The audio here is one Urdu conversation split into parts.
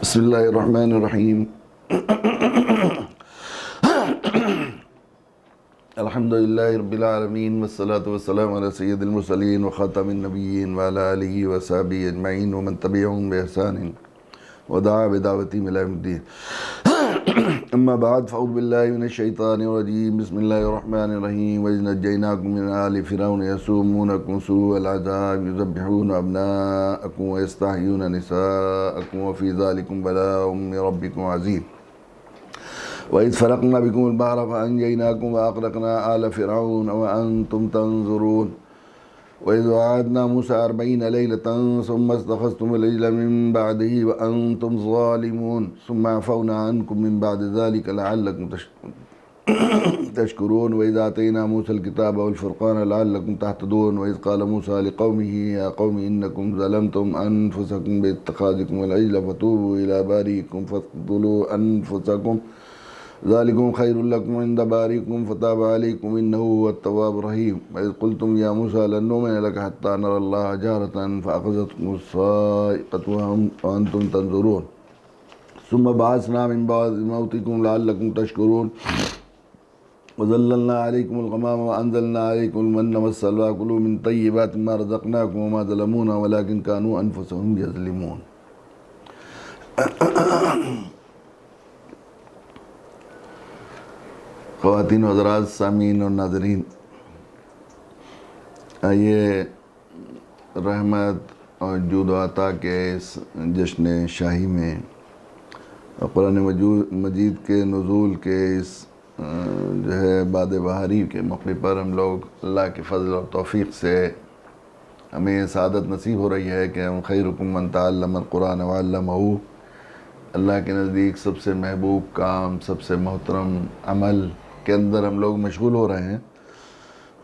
بسم اللہ الرحمن الرحیم الحمد للہ رب العالمین والصلاة والسلام علی سید المرسلین وخاتم النبیین وعلی آلہ وصحبہ اجمعین ومن تبعہم بإحسان ودعا بدعوتہم الی یوم الدین اما بعد فاعوذ باللہ من الشیطان الرجیم بسم اللہ الرحمن الرحیم وَإِذْ نَجَّيْنَاكُم مِّنْ آلِ فِرْعَوْنَ يَسُومُونَكُمْ سُوءَ الْعَذَابِ يُذَبِّحُونَ أَبْنَاءَكُمْ وَيَسْتَحْيُونَ نِسَاءَكُمْ وَفِي ذَلِكُمْ بَلَاءٌ مِّن رَّبِّكُمْ عَظِيمٌ وَإِذْ فَرَقْنَا بِكُمُ الْبَحْرَ فَأَنجَيْنَاكُمْ وَأَغْرَقْنَا آلَ فِرْعَوْنَ وَأَنتُمْ تَنظُرُونَ وَإِذْ وَعَدْنَا مُوسَىٰ 40 لَيْلَةً ثُمَّ اسْتَخَذْتُمُ الْعِجْلَ مِن بَعْدِهِ وَأَنتُمْ ظَالِمُونَ ثُمَّ عَفَوْنَا عَنكُم مِّن بَعْدِ ذَلِكَ لَعَلَّكُمْ تشكرون وإذ آتينا موسى الكتاب والفرقان لعلكم تهتدون وإذ قال موسى لقومه يا قوم إنكم ظلمتم أنفسكم باتخاذكم العجل فتوبوا إلى بارئكم فاقتلوا أنفسكم ذلكم خير لكم عند بارئكم فتاب عليكم إنه هو التواب الرحيم وإذ قلتم يا موسى لن نؤمن لك حتى نرى الله جهرة فأخذتكم الصاعقة وأنتم تنظرون ثم بعثنا من بعد موتكم لعلكم تشكرون وظللنا عليكم الغمام وأنزلنا عليكم المن والسلوى كلوا من طيبات ما رزقناكم وما ظلمونا ولكن كانوا أنفسهم يظلمون خواتین و حضرات سامعین اور ناظرین، آئیے رحمت اور جود و عطا کے اس جشن شاہی میں قرآن مجید کے نزول کے اس جو ہے باد بہاری کے موقع پر ہم لوگ اللہ کے فضل اور توفیق سے ہمیں سعادت نصیب ہو رہی ہے کہ ہم خیرکم من تعلم القرآن وعلمہ، اللہ کے نزدیک سب سے محبوب کام، سب سے محترم عمل کے اندر ہم لوگ مشغول ہو رہے ہیں۔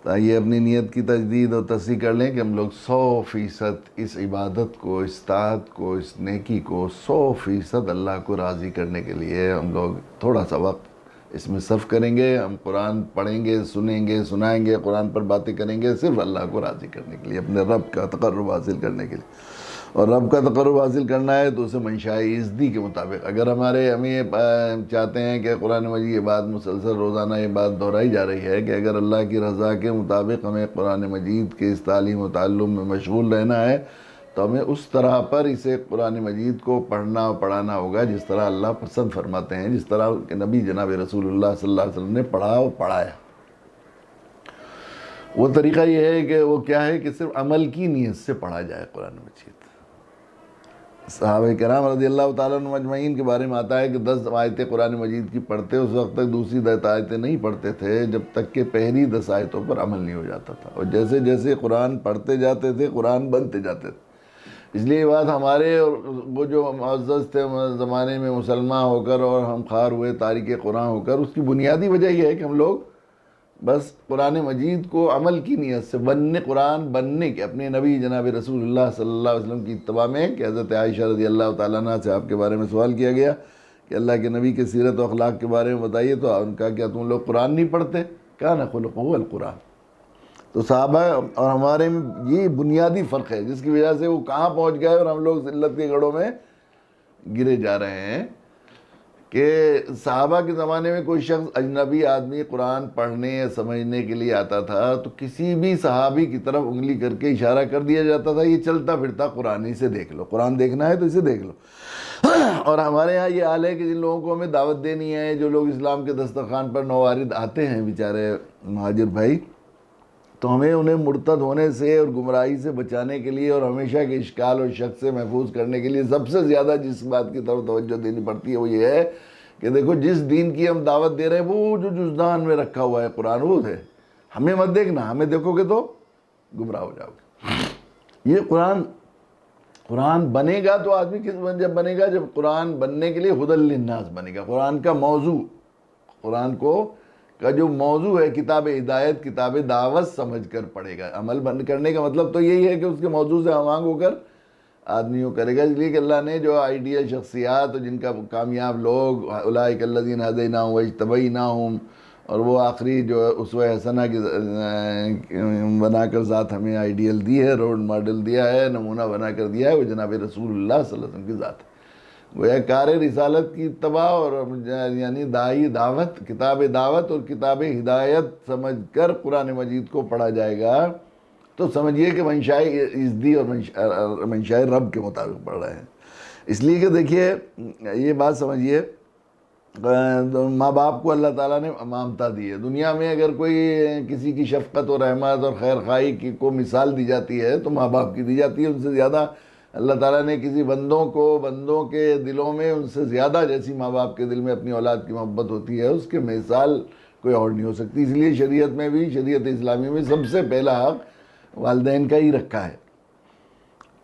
تو یہ اپنی نیت کی تجدید اور تصحیح کر لیں کہ ہم لوگ 100% اس عبادت کو، اس طاعت کو، اس نیکی کو 100% اللہ کو راضی کرنے کے لیے ہم لوگ تھوڑا سا وقت اس میں صرف کریں گے۔ ہم قرآن پڑھیں گے، سنیں گے، سنائیں گے، قرآن پر باتیں کریں گے، صرف اللہ کو راضی کرنے کے لیے، اپنے رب کا تقرب حاصل کرنے کے لیے۔ اور رب کا تقرب حاصل کرنا ہے تو اسے منشائے عزدی کے مطابق، اگر ہم یہ چاہتے ہیں کہ قرآن مجید یہ بات مسلسل روزانہ یہ بات دہرائی جا رہی ہے کہ اگر اللہ کی رضا کے مطابق ہمیں قرآن مجید کے اس تعلیم و تعلم میں مشغول رہنا ہے تو ہمیں اس طرح پر اسے قرآن مجید کو پڑھنا اور پڑھانا ہوگا جس طرح اللہ پسند فرماتے ہیں، جس طرح کہ نبی جناب رسول اللہ صلی اللہ علیہ وسلم نے پڑھا اور پڑھایا۔ وہ طریقہ یہ ہے کہ وہ کیا ہے کہ صرف عمل کی نیت سے پڑھا جائے قرآن مجید۔ صحابہ کرام رضی اللہ تعالیٰ عنہم اجمعین کے بارے میں آتا ہے کہ 10 آیتیں قرآن مجید کی پڑھتے، اس وقت تک دوسری 10 آیتیں نہیں پڑھتے تھے جب تک کہ پہلی 10 آیتوں پر عمل نہیں ہو جاتا تھا، اور جیسے جیسے قرآن پڑھتے جاتے تھے قرآن بنتے جاتے تھے۔ اس لیے یہ بات ہمارے اور وہ جو معزز تھے زمانے میں مسلمان ہو کر اور ہم خوار ہوئے تارک قرآن ہو کر، اس کی بنیادی وجہ یہ ہے کہ ہم لوگ بس قرآن مجید کو عمل کی نیت سے قرآن بننے کے، اپنے نبی جناب رسول اللہ صلی اللہ علیہ وسلم کی اتباع میں، کہ حضرت عائشہ رضی اللہ تعالیٰ عنہ سے آپ کے بارے میں سوال کیا گیا کہ اللہ کے نبی کے سیرت و اخلاق کے بارے میں بتائیے، تو ان کا کیا تم لوگ قرآن نہیں پڑھتے؟ کان خلقہ القرآن۔ تو صحابہ اور ہمارے میں یہ بنیادی فرق ہے جس کی وجہ سے وہ کہاں پہنچ گئے اور ہم لوگ ذلت کے گڑھوں میں گرے جا رہے ہیں کہ صحابہ کے زمانے میں کوئی شخص اجنبی آدمی قرآن پڑھنے یا سمجھنے کے لیے آتا تھا تو کسی بھی صحابی کی طرف انگلی کر کے اشارہ کر دیا جاتا تھا، یہ چلتا پھرتا قرآن ہی سے دیکھ لو، قرآن دیکھنا ہے تو اسے دیکھ لو۔ اور ہمارے ہاں یہ حال ہے کہ جن لوگوں کو ہمیں دعوت دینی ہے، جو لوگ اسلام کے دسترخوان پر نوارد آتے ہیں بیچارے مہاجر بھائی، تو ہمیں انہیں مرتد ہونے سے اور گمراہی سے بچانے کے لیے اور ہمیشہ کے اشکال اور شک سے محفوظ کرنے کے لیے سب سے زیادہ جس بات کی طرف توجہ دینی پڑتی ہے وہ یہ ہے کہ دیکھو جس دین کی ہم دعوت دے رہے ہیں وہ جو جزدان میں رکھا ہوا ہے قرآن وہ ہے، ہمیں مت دیکھنا، ہمیں دیکھو گے تو گمراہ ہو جاؤ گے۔ یہ قرآن بنے گا تو آدمی جب بنے گا جب قرآن بننے کے لیے ہدی للناس بنے گا، قرآن کا موضوع، قرآن کا جو موضوع ہے کتاب ہدایت، کتاب دعوت سمجھ کر پڑھے گا۔ عمل بند کرنے کا مطلب تو یہی ہے کہ اس کے موضوع سے ہم ہو کر آدمیوں کرے گا۔ اس لیے کہ اللہ نے جو آئیڈیل شخصیات جن کا کامیاب لوگ اولئک الذین ھدیناھم واجتبیناھم، اور وہ آخری جو اسوہ حسنہ کی بنا کر ذات ہمیں آئیڈیل دی ہے، رول ماڈل دیا ہے، نمونہ بنا کر دیا ہے، وہ جناب رسول اللہ صلی اللہ علیہ وسلم کی ذات ہے۔ گویا کار رسالت کی اتباع اور یعنی داعی دعوت، کتاب دعوت اور کتاب ہدایت سمجھ کر قرآن مجید کو پڑھا جائے گا تو سمجھیے کہ منشائے ازدی اور منشائے رب کے مطابق پڑھ رہے ہیں۔ اس لیے کہ دیکھیے یہ بات سمجھیے، ماں باپ کو اللہ تعالیٰ نے ممتا دی ہے۔ دنیا میں اگر کوئی کسی کی شفقت اور رحمت اور خیر خواہی کی کو مثال دی جاتی ہے تو ماں باپ کی دی جاتی ہے۔ ان سے زیادہ اللہ تعالیٰ نے کسی بندوں کے دلوں میں ان سے زیادہ جیسی ماں باپ کے دل میں اپنی اولاد کی محبت ہوتی ہے، اس کے مثال کوئی اور نہیں ہو سکتی۔ اس لیے شریعت میں بھی، شریعت اسلامی میں سب سے پہلا حق والدین کا ہی رکھا ہے،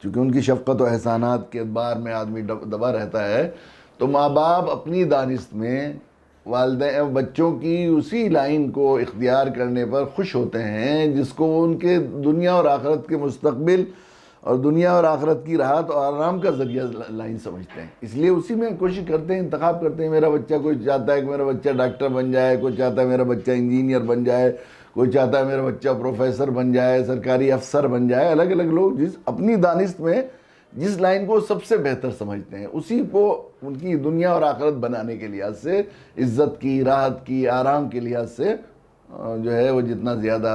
چونکہ ان کی شفقت و احسانات کے بار میں آدمی دبا رہتا ہے۔ تو ماں باپ اپنی دانست میں والدین بچوں کی اسی لائن کو اختیار کرنے پر خوش ہوتے ہیں جس کو وہ ان کے دنیا اور آخرت کے مستقبل اور دنیا اور آخرت کی راحت اور آرام کا ذریعہ لائن سمجھتے ہیں۔ اس لیے اسی میں کوشش کرتے ہیں، انتخاب کرتے ہیں۔ میرا بچہ، کوئی چاہتا ہے کہ میرا بچہ ڈاکٹر بن جائے، کوئی چاہتا ہے میرا بچہ انجینئر بن جائے، کوئی چاہتا ہے میرا بچہ پروفیسر بن جائے، سرکاری افسر بن جائے۔ الگ الگ لوگ جس اپنی دانست میں جس لائن کو سب سے بہتر سمجھتے ہیں اسی کو ان کی دنیا اور آخرت بنانے کے لحاظ سے، عزت کی، راحت کی، آرام کے لحاظ سے جو ہے وہ جتنا زیادہ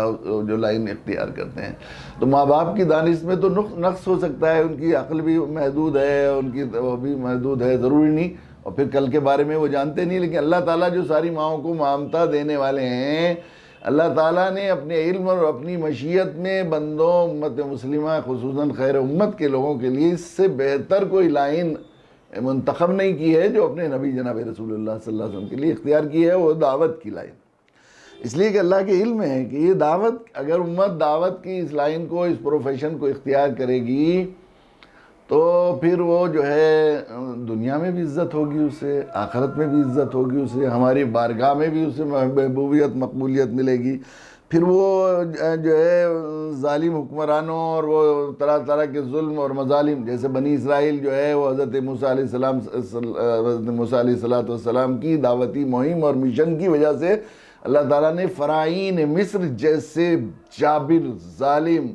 جو لائن اختیار کرتے ہیں۔ تو ماں باپ کی دانش میں تو نقص ہو سکتا ہے، ان کی عقل بھی محدود ہے، ان کی وہ بھی محدود ہے، ضروری نہیں، اور پھر کل کے بارے میں وہ جانتے نہیں۔ لیکن اللہ تعالیٰ جو ساری ماؤں کو مامتا دینے والے ہیں، اللہ تعالیٰ نے اپنے علم اور اپنی مشیت میں بندوں امت مسلمہ خصوصاً خیر امت کے لوگوں کے لیے اس سے بہتر کوئی لائن منتخب نہیں کی ہے جو اپنے نبی جناب رسول اللہ صلی اللہ علیہ وسلم کے لیے اختیار کی ہے، وہ دعوت کی لائن۔ اس لیے کہ اللہ کے علم ہے کہ یہ دعوت، اگر امت دعوت کی اس لائن کو، اس پروفیشن کو اختیار کرے گی تو پھر وہ جو ہے دنیا میں بھی عزت ہوگی اسے، آخرت میں بھی عزت ہوگی اسے، ہماری بارگاہ میں بھی اسے محبوبیت مقبولیت ملے گی۔ پھر وہ جو ہے ظالم حکمرانوں اور وہ طرح طرح کے ظلم اور مظالم، جیسے بنی اسرائیل جو ہے وہ حضرت موسیٰ علیہ السلام کی دعوتی مہم اور مشن کی وجہ سے اللہ تعالیٰ نے فرعین مصر جیسے جابر، ظالم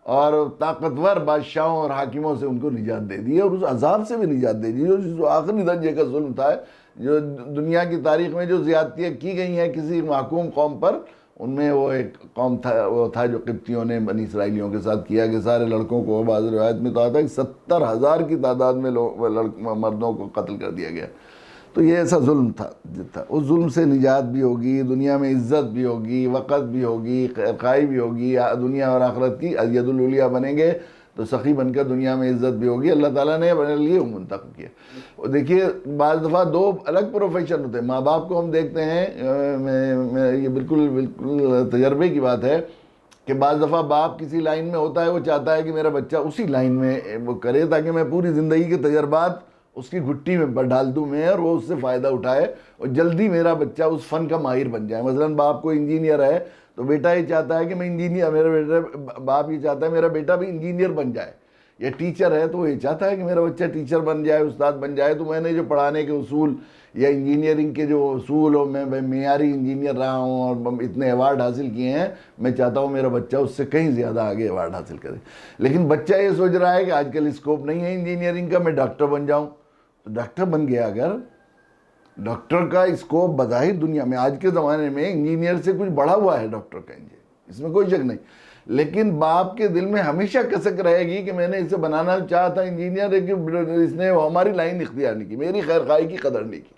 اور طاقتور بادشاہوں اور حاکموں سے ان کو نجات دے دی، اور اس عذاب سے بھی نجات دے دی جو آخری درجے کا ظلم تھا۔ جو دنیا کی تاریخ میں جو زیادتیاں کی گئی ہیں کسی محکوم قوم پر، ان میں وہ ایک قوم تھا جو قبطیوں نے بنی اسرائیلیوں کے ساتھ کیا کہ سارے لڑکوں کو، بعض روایت میں تو آتا ہے کہ 70,000 کی تعداد میں مردوں کو قتل کر دیا گیا۔ تو یہ ایسا ظلم تھا، اس ظلم سے نجات بھی ہوگی، دنیا میں عزت بھی ہوگی، وقت بھی ہوگی، خیرخواہی بھی ہوگی، دنیا اور آخرت کی ید العلیٰ بنیں گے تو سخی بن کر دنیا میں عزت بھی ہوگی۔ اللہ تعالیٰ نے اپنے لیے منتخب کیا۔ اور دیکھیے بعض دفعہ دو الگ پروفیشن ہوتے ہیں۔ ماں باپ کو ہم دیکھتے ہیں، یہ بالکل تجربے کی بات ہے کہ بعض دفعہ باپ کسی لائن میں ہوتا ہے، وہ چاہتا ہے کہ میرا بچہ اسی لائن میں وہ کرے تاکہ میں پوری زندگی کے تجربات اس کی گھٹی میں ڈال دوں میں، اور وہ اس سے فائدہ اٹھائے اور جلدی میرا بچہ اس فن کا ماہر بن جائے۔ مثلاً باپ کو انجینئر ہے تو بیٹا یہ چاہتا ہے کہ میں انجینئر، باپ یہ چاہتا ہے میرا بیٹا بھی انجینئر بن جائے، یا ٹیچر ہے تو وہ یہ چاہتا ہے کہ میرا بچہ ٹیچر بن جائے، استاد بن جائے۔ تو میں نے جو پڑھانے کے اصول یا انجینئرنگ کے جو اصول، اور میں معیاری انجینئر رہا ہوں اور اتنے ایوارڈ حاصل کیے ہیں، میں چاہتا ہوں میرا بچہ اس سے کہیں زیادہ آگے ایوارڈ حاصل کرے۔ لیکن بچہ یہ سوچ رہا ہے کہ آج کل اسکوپ نہیں ہے انجینئرنگ کا، میں ڈاکٹر بن جاؤں۔ تو ڈاکٹر بن گیا، اگر ڈاکٹر کا اسکوپ بظاہر دنیا میں آج کے زمانے میں انجینئر سے کچھ بڑھا ہوا ہے ڈاکٹر کا، اس میں کوئی شک نہیں، لیکن باپ کے دل میں ہمیشہ کسک رہے گی کہ میں نے اسے بنانا چاہا تھا انجینئر، لیکن اس نے ہماری لائن اختیار نہیں کی، میری خیر خواہی کی قدر نہیں کی۔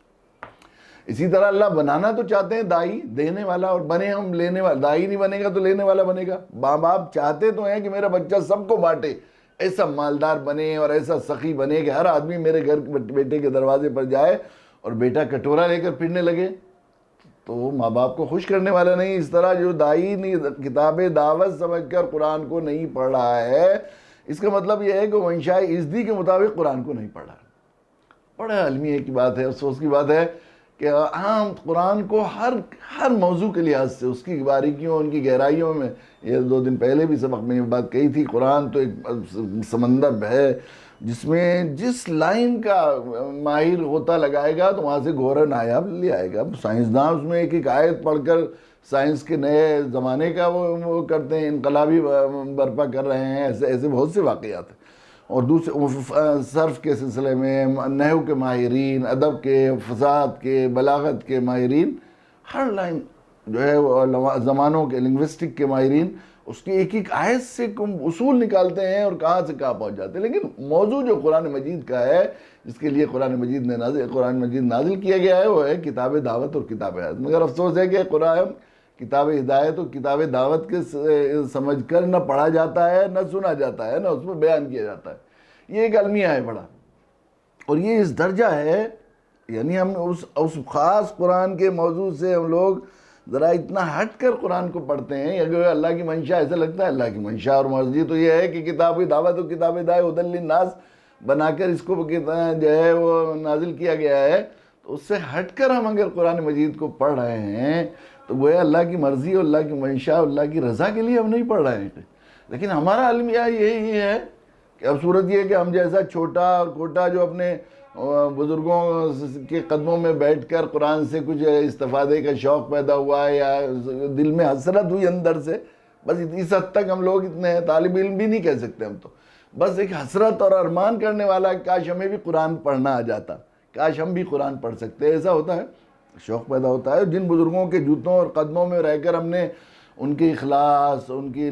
اسی طرح اللہ بنانا تو چاہتے ہیں دائی، دینے والا، اور بنے ہم لینے والا۔ دائی نہیں بنے گا تو لینے والا بنے گا۔ ماں باپ چاہتے تو ہیں کہ میرا بچہ سب کو بانٹے، ایسا مالدار بنے اور ایسا سخی بنے کہ ہر آدمی میرے گھر بیٹے کے دروازے پر جائے اور بیٹا کٹورا لے کر پھرنے لگے، تو وہ ماں باپ کو خوش کرنے والا نہیں۔ اس طرح جو دائی کتاب دعوت سمجھ کر قرآن کو نہیں پڑھ رہا ہے، اس کا مطلب یہ ہے کہ منشائے ازدی کے مطابق قرآن کو نہیں پڑھ رہا۔ بڑا علمی کی بات ہے، افسوس کی بات ہے کہ ہم قرآن کو ہر موضوع کے لحاظ سے، اس کی باریکیوں، ان کی گہرائیوں میں، یہ 2 دن پہلے بھی سبق میں یہ بات کہی تھی، قرآن تو ایک سمندر ہے جس میں جس لائن کا ماہر ہوتا لگائے گا تو وہاں سے گوہر نایاب لے آئے گا۔ سائنسداں اس میں ایک آیت پڑھ کر سائنس کے نئے زمانے کا وہ کرتے ہیں، انقلابی برپا کر رہے ہیں، ایسے بہت سے واقعات ہیں۔ اور دوسرے صرف کے سلسلے میں نحو کے ماہرین، ادب کے، فصاحت کے، بلاغت کے ماہرین، ہر لائن جو ہے وہ زمانوں کے لنگوسٹک کے ماہرین اس کی ایک ایک آیت سے اصول نکالتے ہیں اور کہاں سے کہاں پہنچ جاتے ہیں. لیکن موضوع جو قرآن مجید کا ہے، جس کے لیے قرآن مجید نازل کیا گیا ہے، وہ ہے کتاب دعوت اور کتاب ہدایت. مگر افسوس ہے کہ قرآن کتاب ہدایت اور کتاب دعوت کے سمجھ کر نہ پڑھا جاتا ہے، نہ سنا جاتا ہے، نہ اس میں بیان کیا جاتا ہے. یہ ایک المیہ ہے بڑا، اور یہ اس درجہ ہے، یعنی ہم اس خاص قرآن کے موضوع سے ہم لوگ ذرا اتنا ہٹ کر قرآن کو پڑھتے ہیں، اگر اللہ کی منشا، ایسا لگتا ہے اللہ کی منشا اور مرضی تو یہ ہے کہ کتاب دعوت و کتاب ہدایت ہدی للناس بنا کر اس کو جو ہے وہ نازل کیا گیا ہے. تو اس سے ہٹ کر ہم اگر قرآن مجید کو پڑھ رہے ہیں تو وہ اللہ کی مرضی اور اللہ کی منشا اور اللہ کی رضا کے لیے ہم نہیں پڑھ رہے ہیں. لیکن ہمارا المیہ یہی ہے کہ اب صورت یہ ہے کہ ہم جیسا چھوٹا اور کوٹا جو اپنے بزرگوں کے قدموں میں بیٹھ کر قرآن سے کچھ استفادے کا شوق پیدا ہوا ہے یا دل میں حسرت ہوئی اندر سے، بس اس حد تک ہم لوگ اتنے ہیں، طالب علم بھی نہیں کہہ سکتے ہم تو، بس ایک حسرت اور ارمان کرنے والا، کاش ہمیں بھی قرآن پڑھنا آ جاتا، کاش ہم بھی قرآن پڑھ سکتے. ایسا ہوتا ہے، شوق پیدا ہوتا ہے. جن بزرگوں کے جوتوں اور قدموں میں رہ کر ہم نے ان کی اخلاص، ان کی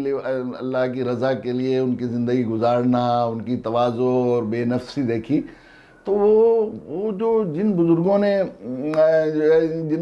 اللہ کی رضا کے لیے ان کی زندگی گزارنا، ان کی تواضع اور بے نفسی دیکھی، تو وہ جو جن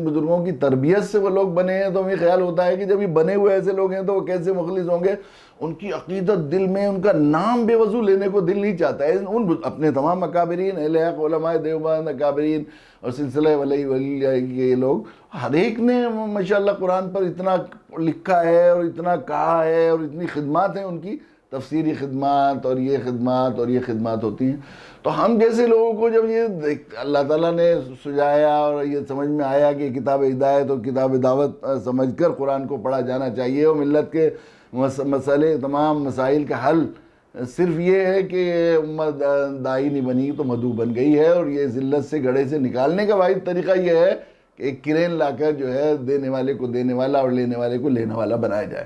بزرگوں کی تربیت سے وہ لوگ بنے ہیں، تو ہمیں خیال ہوتا ہے کہ جب یہ بنے ہوئے ایسے لوگ ہیں تو وہ کیسے مخلص ہوں گے. ان کی عقیدت دل میں، ان کا نام بے وضو لینے کو دل نہیں چاہتا ہے. ان اپنے تمام اکابرین، اہل حق، علماء دیوبند، اکابرین اور سلسلہ ولی کے لوگ، ہر ایک نے ماشاءاللہ قرآن پر اتنا لکھا ہے اور اتنا کہا ہے، اور اتنی خدمات ہیں ان کی، تفسیری خدمات اور یہ خدمات اور یہ خدمات ہوتی ہیں. تو ہم جیسے لوگوں کو جب یہ اللہ تعالیٰ نے سجایا اور یہ سمجھ میں آیا کہ کتاب ہدایت اور کتاب دعوت سمجھ کر قرآن کو پڑھا جانا چاہیے، اور ملت کے مسئلے، تمام مسائل کا حل صرف یہ ہے کہ امت دائی نہیں بنی تو مدعو بن گئی ہے، اور یہ ذلت سے گڑھے سے نکالنے کا واحد طریقہ یہ ہے کہ ایک کرین لا کر جو ہے دینے والے کو دینے والا اور لینے والے کو لینے والا بنایا جائے.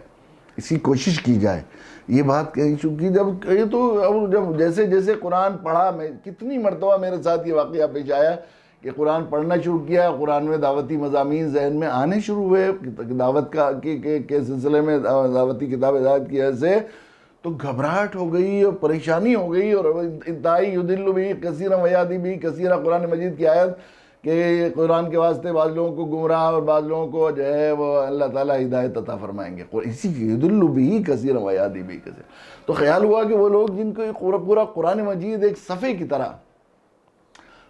اسی کوشش کی جائے. یہ بات کہی چونکہ جب جیسے جیسے قرآن پڑھا، میں کتنی مرتبہ میرے ساتھ یہ واقعہ پیش آیا کہ قرآن پڑھنا شروع کیا، قرآن میں دعوتی مضامین ذہن میں آنے شروع ہوئے دعوت کے سلسلے میں، دعوتی کتاب ہدایت کی وجہ سے، تو گھبراہٹ ہو گئی اور پریشانی ہو گئی. اور انتہائی یضل بھی کثیرا ویہدی بھی کثیرا، قرآن مجید کی آیت کہ قرآن کے واسطے بعض لوگوں کو گمراہ اور بعض لوگوں کو جو ہے وہ اللہ تعالیٰ ہدایت عطا فرمائیں گے. اسی یضل بھی کثیرا ویہدی بھی کثیرا. تو خیال ہوا کہ وہ لوگ جن کو پورا قرآن مجید ایک صفحے کی طرح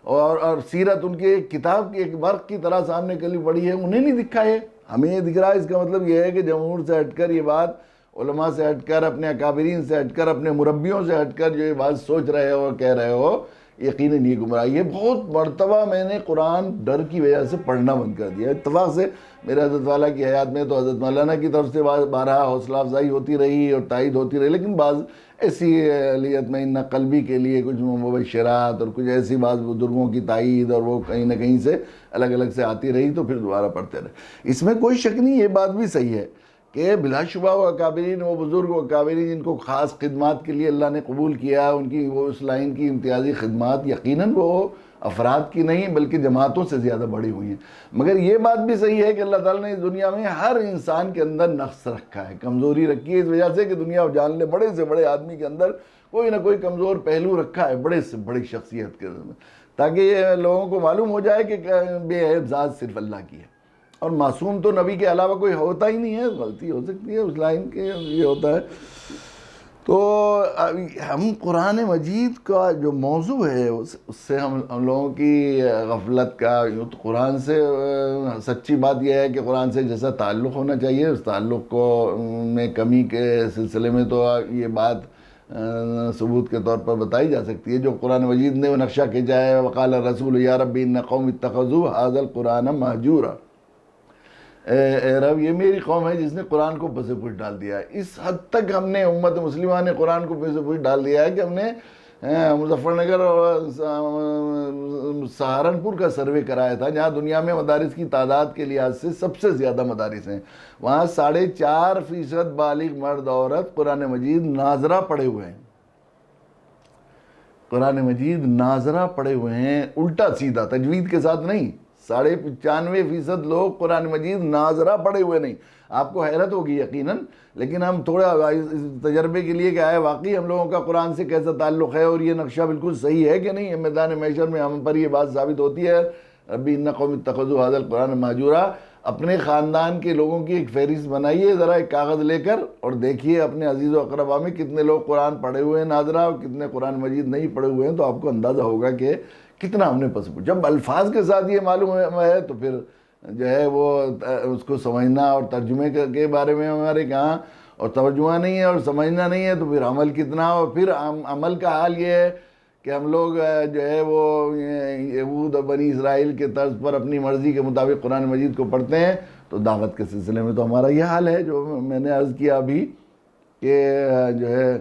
اور سیرت ان کے کتاب کی ایک برق کی طرح سامنے کلی پڑی ہے، انہیں نہیں دکھا ہے، ہمیں یہ دکھ رہا ہے. اس کا مطلب یہ ہے کہ جمہور سے ہٹ کر یہ بات، علماء سے ہٹ کر، اپنے اکابرین سے ہٹ کر، اپنے مربیوں سے ہٹ کر جو یہ بات سوچ رہے ہو، کہہ رہے ہو، یقیناً یہ گمراہی ہے. بہت مرتبہ میں نے قرآن ڈر کی وجہ سے پڑھنا بند کر دیا. اتفاق سے میرے حضرت والا کی حیات میں تو حضرت مولانا کی طرف سے بارہا حوصلہ افزائی ہوتی رہی اور تائید ہوتی رہی، لیکن بعض ایسی لیطمئن قلبی کے لیے کچھ مبشرات اور کچھ ایسی بعض بزرگوں کی تائید اور وہ کہیں نہ کہیں سے الگ الگ سے آتی رہی، تو پھر دوبارہ پڑھتے رہے. اس میں کوئی شک نہیں، یہ بات بھی صحیح ہے کہ بلا شبہ وہ اکابرین، وہ بزرگ و اکابرین جن کو خاص خدمات کے لیے اللہ نے قبول کیا، ان کی وہ اس لائن کی امتیازی خدمات یقیناً وہ افراد کی نہیں بلکہ جماعتوں سے زیادہ بڑی ہوئی ہیں. مگر یہ بات بھی صحیح ہے کہ اللہ تعالیٰ نے اس دنیا میں ہر انسان کے اندر نقص رکھا ہے، کمزوری رکھی ہے، اس وجہ سے کہ دنیا جان لے بڑے سے بڑے آدمی کے اندر کوئی نہ کوئی کمزور پہلو رکھا ہے، بڑے سے بڑی شخصیت کے اندر، تاکہ یہ لوگوں کو معلوم ہو جائے کہ بے عیب ذات صرف اللہ کی ہے، اور معصوم تو نبی کے علاوہ کوئی ہوتا ہی نہیں ہے. غلطی ہو سکتی ہے اس لائن کے، یہ ہوتا ہے. تو ہم قرآن مجید کا جو موضوع ہے اس سے ہم لوگوں کی غفلت کا، قرآن سے سچی بات یہ ہے کہ قرآن سے جیسا تعلق ہونا چاہیے اس تعلق کو میں کمی کے سلسلے میں تو یہ بات ثبوت کے طور پر بتائی جا سکتی ہے. جو قرآن مجید نے وہ نقشہ کھینچا ہے، وقال الرسول یا ربی ان قوم اتخذوا ھذا القرآن مہجورا، اے رب یہ میری قوم ہے جس نے قرآن کو پس پوچھ ڈال دیا ہے. اس حد تک ہم نے امت مسلمہ نے قرآن کو پس پوچھ ڈال دیا ہے کہ ہم نے مظفر نگر اور سہارنپور کا سروے کرایا تھا، جہاں دنیا میں مدارس کی تعداد کے لحاظ سے سب سے زیادہ مدارس ہیں. وہاں 4.5% بالغ مرد عورت قرآن مجید ناظرہ پڑھے ہوئے ہیں. قرآن مجید ناظرہ پڑھے ہوئے ہیں، الٹا سیدھا، تجوید کے ساتھ نہیں۔ 95% لوگ قرآن مجید ناظرہ پڑھے ہوئے نہیں۔ آپ کو حیرت ہوگی یقیناً، لیکن ہم تھوڑا اس تجربے کے لیے کہ آئے واقعی ہم لوگوں کا قرآن سے کیسا تعلق ہے اور یہ نقشہ بالکل صحیح ہے کہ نہیں۔ میدان محشر میں ہم پر یہ بات ثابت ہوتی ہے، ربی ان قوم اتخذوا ھذا القرآن مہجورا۔ اپنے خاندان کے لوگوں کی ایک فہرست بنائیے ذرا، ایک کاغذ لے کر، اور دیکھیے اپنے عزیز و اقربا میں کتنے لوگ قرآن پڑھے ہوئے ہیں ناظرہ اور کتنے قرآن مجید نہیں پڑھے ہوئے ہیں، تو آپ کو اندازہ ہوگا کہ کتنا ہم نے جب الفاظ کے ساتھ یہ معلوم ہے تو پھر جو ہے وہ اس کو سمجھنا اور ترجمے کے بارے میں ہمارے کہاں، اور ترجمہ نہیں ہے اور سمجھنا نہیں ہے تو پھر عمل کتنا۔ اور پھر عمل کا حال یہ ہے کہ ہم لوگ جو ہے وہ یہود اور بنی اسرائیل کے طرز پر اپنی مرضی کے مطابق قرآن مجید کو پڑھتے ہیں۔ تو دعوت کے سلسلے میں تو ہمارا یہ حال ہے جو میں نے عرض کیا ابھی، کہ جو ہے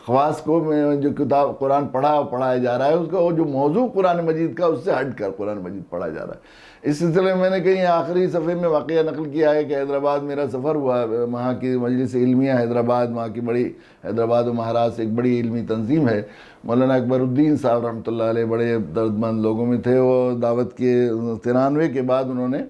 خواص کو جو کتاب قرآن پڑھایا جا رہا ہے، اس کا وہ جو موضوع قرآن مجید کا اس سے ہٹ کر قرآن مجید پڑھا جا رہا ہے۔ اس سلسلے میں نے کہیں آخری صفحے میں واقعہ نقل کیا ہے کہ حیدرآباد میرا سفر ہوا، وہاں کی مجلس علمیہ حیدرآباد، وہاں کی بڑی حیدرآباد و مہاراشٹر ایک بڑی علمی تنظیم ہے، مولانا اکبر الدین صاحب رحمۃ اللہ علیہ بڑے دردمند لوگوں میں تھے۔ وہ دعوت کے 93 کے بعد انہوں نے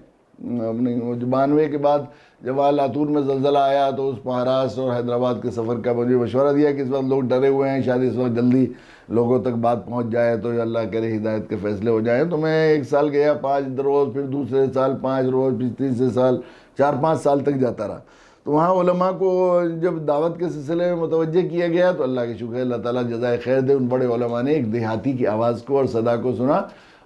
اپنے 92 کے بعد جب وہاں لاتور میں زلزلہ آیا تو اس مہاراشٹر اور حیدرآباد کے سفر کا مجھے مشورہ دیا کہ اس وقت لوگ ڈرے ہوئے ہیں، شاید اس وقت جلدی لوگوں تک بات پہنچ جائے تو اللہ کرے ہدایت کے فیصلے ہو جائیں۔ تو میں 1 سال گیا، 5 روز، پھر دوسرے سال 5 روز، پھر تیسرے سال 4-5 سال تک جاتا رہا۔ تو وہاں علماء کو جب دعوت کے سلسلے میں متوجہ کیا گیا تو اللہ کے شکر ہے، اللہ تعالیٰ جزائے خیر دے، ان بڑے علماء نے ایک دیہاتی کی آواز کو اور صدا کو سنا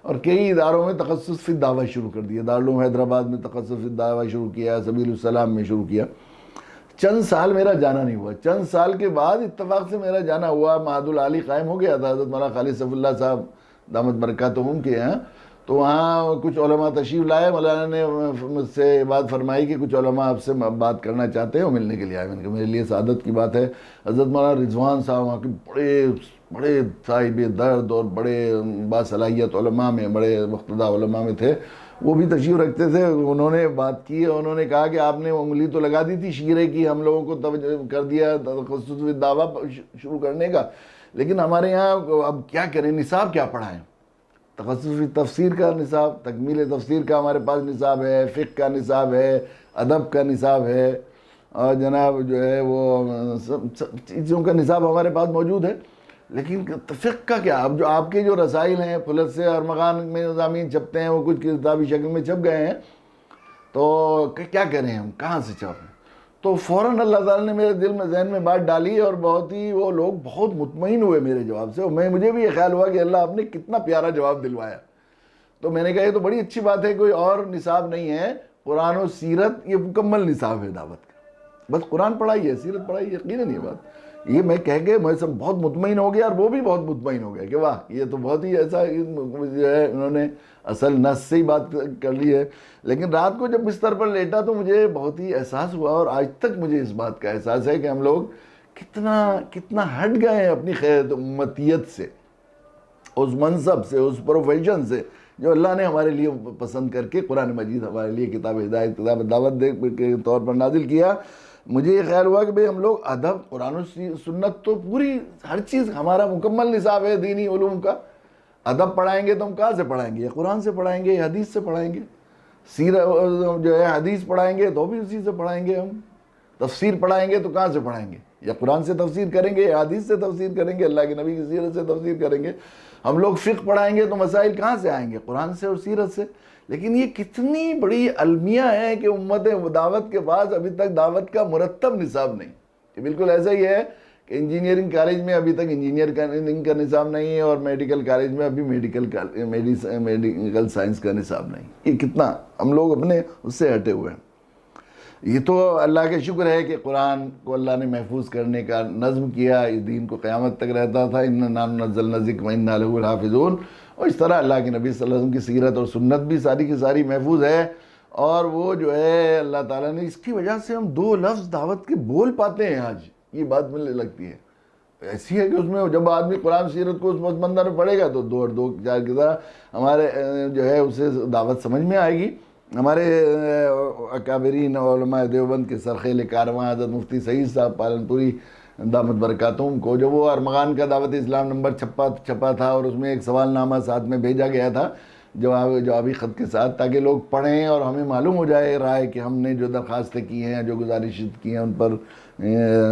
اور کئی اداروں میں تخصص فی دعوت شروع کر دیا۔ دارالعلوم حیدرآباد میں تخصص فی دعوت شروع کیا، سبیل السلام میں شروع کیا۔ چند سال میرا جانا نہیں ہوا، چند سال کے بعد اتفاق سے میرا جانا ہوا، معہد العالی قائم ہو گیا تھا حضرت مولانا خالد صفی اللہ صاحب دامت برکاتہم کے یہاں۔ تو وہاں کچھ علماء تشریف لائے، مولانا نے مجھ سے بات فرمائی کہ کچھ علماء آپ سے بات کرنا چاہتے ہیں اور ملنے کے لیے آئے۔ میں نے کہا میرے لیے سعادت کی بات ہے۔ حضرت مولانا رضوان صاحب وہاں کے بڑے صاحب درد اور بڑے باصلاحیت علماء میں، بڑے مقتدیٰ علماء میں تھے، وہ بھی تشریف رکھتے تھے۔ انہوں نے بات کی اور انہوں نے کہا کہ آپ نے انگلی تو لگا دی تھی شیرے کی، ہم لوگوں کو توجہ کر دیا تخصص فی دعوت شروع کرنے کا، لیکن ہمارے یہاں اب کیا کریں، نصاب کیا پڑھائیں؟ تخصص فی تفسیر کا نصاب، تکمیل تفسیر کا ہمارے پاس نصاب ہے، فقہ کا نصاب ہے، ادب کا نصاب ہے، اور جناب جو ہے وہ سب چیزوں کا نصاب ہمارے پاس موجود ہے، لیکن فقہ کا کیا؟ اب جو آپ کے جو رسائل ہیں پھلت سے ارمغان میں مضامین چھپتے ہیں، وہ کچھ کتابی شکل میں چھپ گئے ہیں، تو کیا کریں ہم، کہاں سے چھاپیں؟ تو فوراً اللہ تعالیٰ نے میرے دل میں ذہن میں بات ڈالی اور بہت ہی وہ لوگ بہت مطمئن ہوئے میرے جواب سے، اور مجھے بھی یہ خیال ہوا کہ اللہ آپ نے کتنا پیارا جواب دلوایا۔ تو میں نے کہا یہ تو بڑی اچھی بات ہے، کوئی اور نصاب نہیں ہے، قرآن و سیرت یہ مکمل نصاب ہے دعوت کا، بس قرآن پڑھائی ہے، سیرت پڑھائی ہے، یقیناً یہ بات یہ میں کہہ کے میں سب بہت مطمئن ہو گیا، اور وہ بھی بہت مطمئن ہو گیا کہ واہ یہ تو بہت ہی ایسا جو ہے انہوں نے اصل نص سے ہی بات کر لی ہے۔ لیکن رات کو جب بستر پر لیٹا تو مجھے بہت ہی احساس ہوا، اور آج تک مجھے اس بات کا احساس ہے کہ ہم لوگ کتنا ہٹ گئے ہیں اپنی خیر امتیت سے، اس منصب سے، اس پروفیشن سے جو اللہ نے ہمارے لیے پسند کر کے قرآن مجید ہمارے لیے کتاب ہدایت، کتاب دعوت کے طور پر نازل کیا۔ مجھے یہ خیال ہوا کہ بھئی ہم لوگ ادب، قرآن و سنت تو پوری ہر چیز ہمارا مکمل نصاب ہے دینی علوم کا۔ ادب پڑھائیں گے تو ہم کہاں سے پڑھائیں گے؟ یا قرآن سے پڑھائیں گے یا حدیث سے پڑھائیں گے؟ سیرت جو ہے حدیث پڑھائیں گے تو بھی اسی سے پڑھائیں گے ہم۔ تفسیر پڑھائیں گے تو کہاں سے پڑھائیں گے؟ یا قرآن سے تفسیر کریں گے یا حدیث سے تفسیر کریں گے، اللہ کے نبی کی سیرت سے تفسیر کریں گے۔ ہم لوگ فقہ پڑھائیں گے تو مسائل کہاں سے آئیں گے؟ قرآن سے اور سیرت سے۔ لیکن یہ کتنی بڑی المیہ ہے کہ امت دعوت کے پاس ابھی تک دعوت کا مرتب نصاب نہیں۔ یہ بالکل ایسا ہی ہے کہ انجینئرنگ کالج میں ابھی تک انجینئرنگ کا نصاب نہیں ہے، اور میڈیکل کالج میں ابھی میڈیکل سائنس کا نصاب نہیں۔ یہ کتنا ہم لوگ اپنے اس سے ہٹے ہوئے ہیں۔ یہ تو اللہ کا شکر ہے کہ قرآن کو اللہ نے محفوظ کرنے کا نظم کیا، اس دین کو قیامت تک رہتا تھا، اِنَّا نَزَّلْنَا الذِّکْرَ وَإِنَّا لَهُ لَحَافِظُونَ۔ اور اس طرح اللہ کے نبی صلی اللہ علیہ وسلم کی سیرت اور سنت بھی ساری کی ساری محفوظ ہے، اور وہ جو ہے اللہ تعالیٰ نے اس کی وجہ سے ہم 2 لفظ دعوت کے بول پاتے ہیں آج۔ یہ بات مجھے لگتی ہے ایسی ہے کہ اس میں جب آدمی قرآن سیرت کو اس مندر میں پڑھے گا تو 2 اور 2 4 کی طرح ہمارے جو ہے اسے دعوت سمجھ میں آئے گی۔ ہمارے اکابرین علماء دیوبند کے سرخیل کارواں حضرت مفتی سعید صاحب پالن پوری دامت برکاتہم کو، جو وہ ارمغان کا دعوت اسلام نمبر چھپا تھا، اور اس میں ایک سوال نامہ ساتھ میں بھیجا گیا تھا جوابی خط کے ساتھ، تاکہ لوگ پڑھیں اور ہمیں معلوم ہو جائے رائے کہ ہم نے جو درخواستیں کی ہیں، جو گزارشیں کی ہیں، ان پر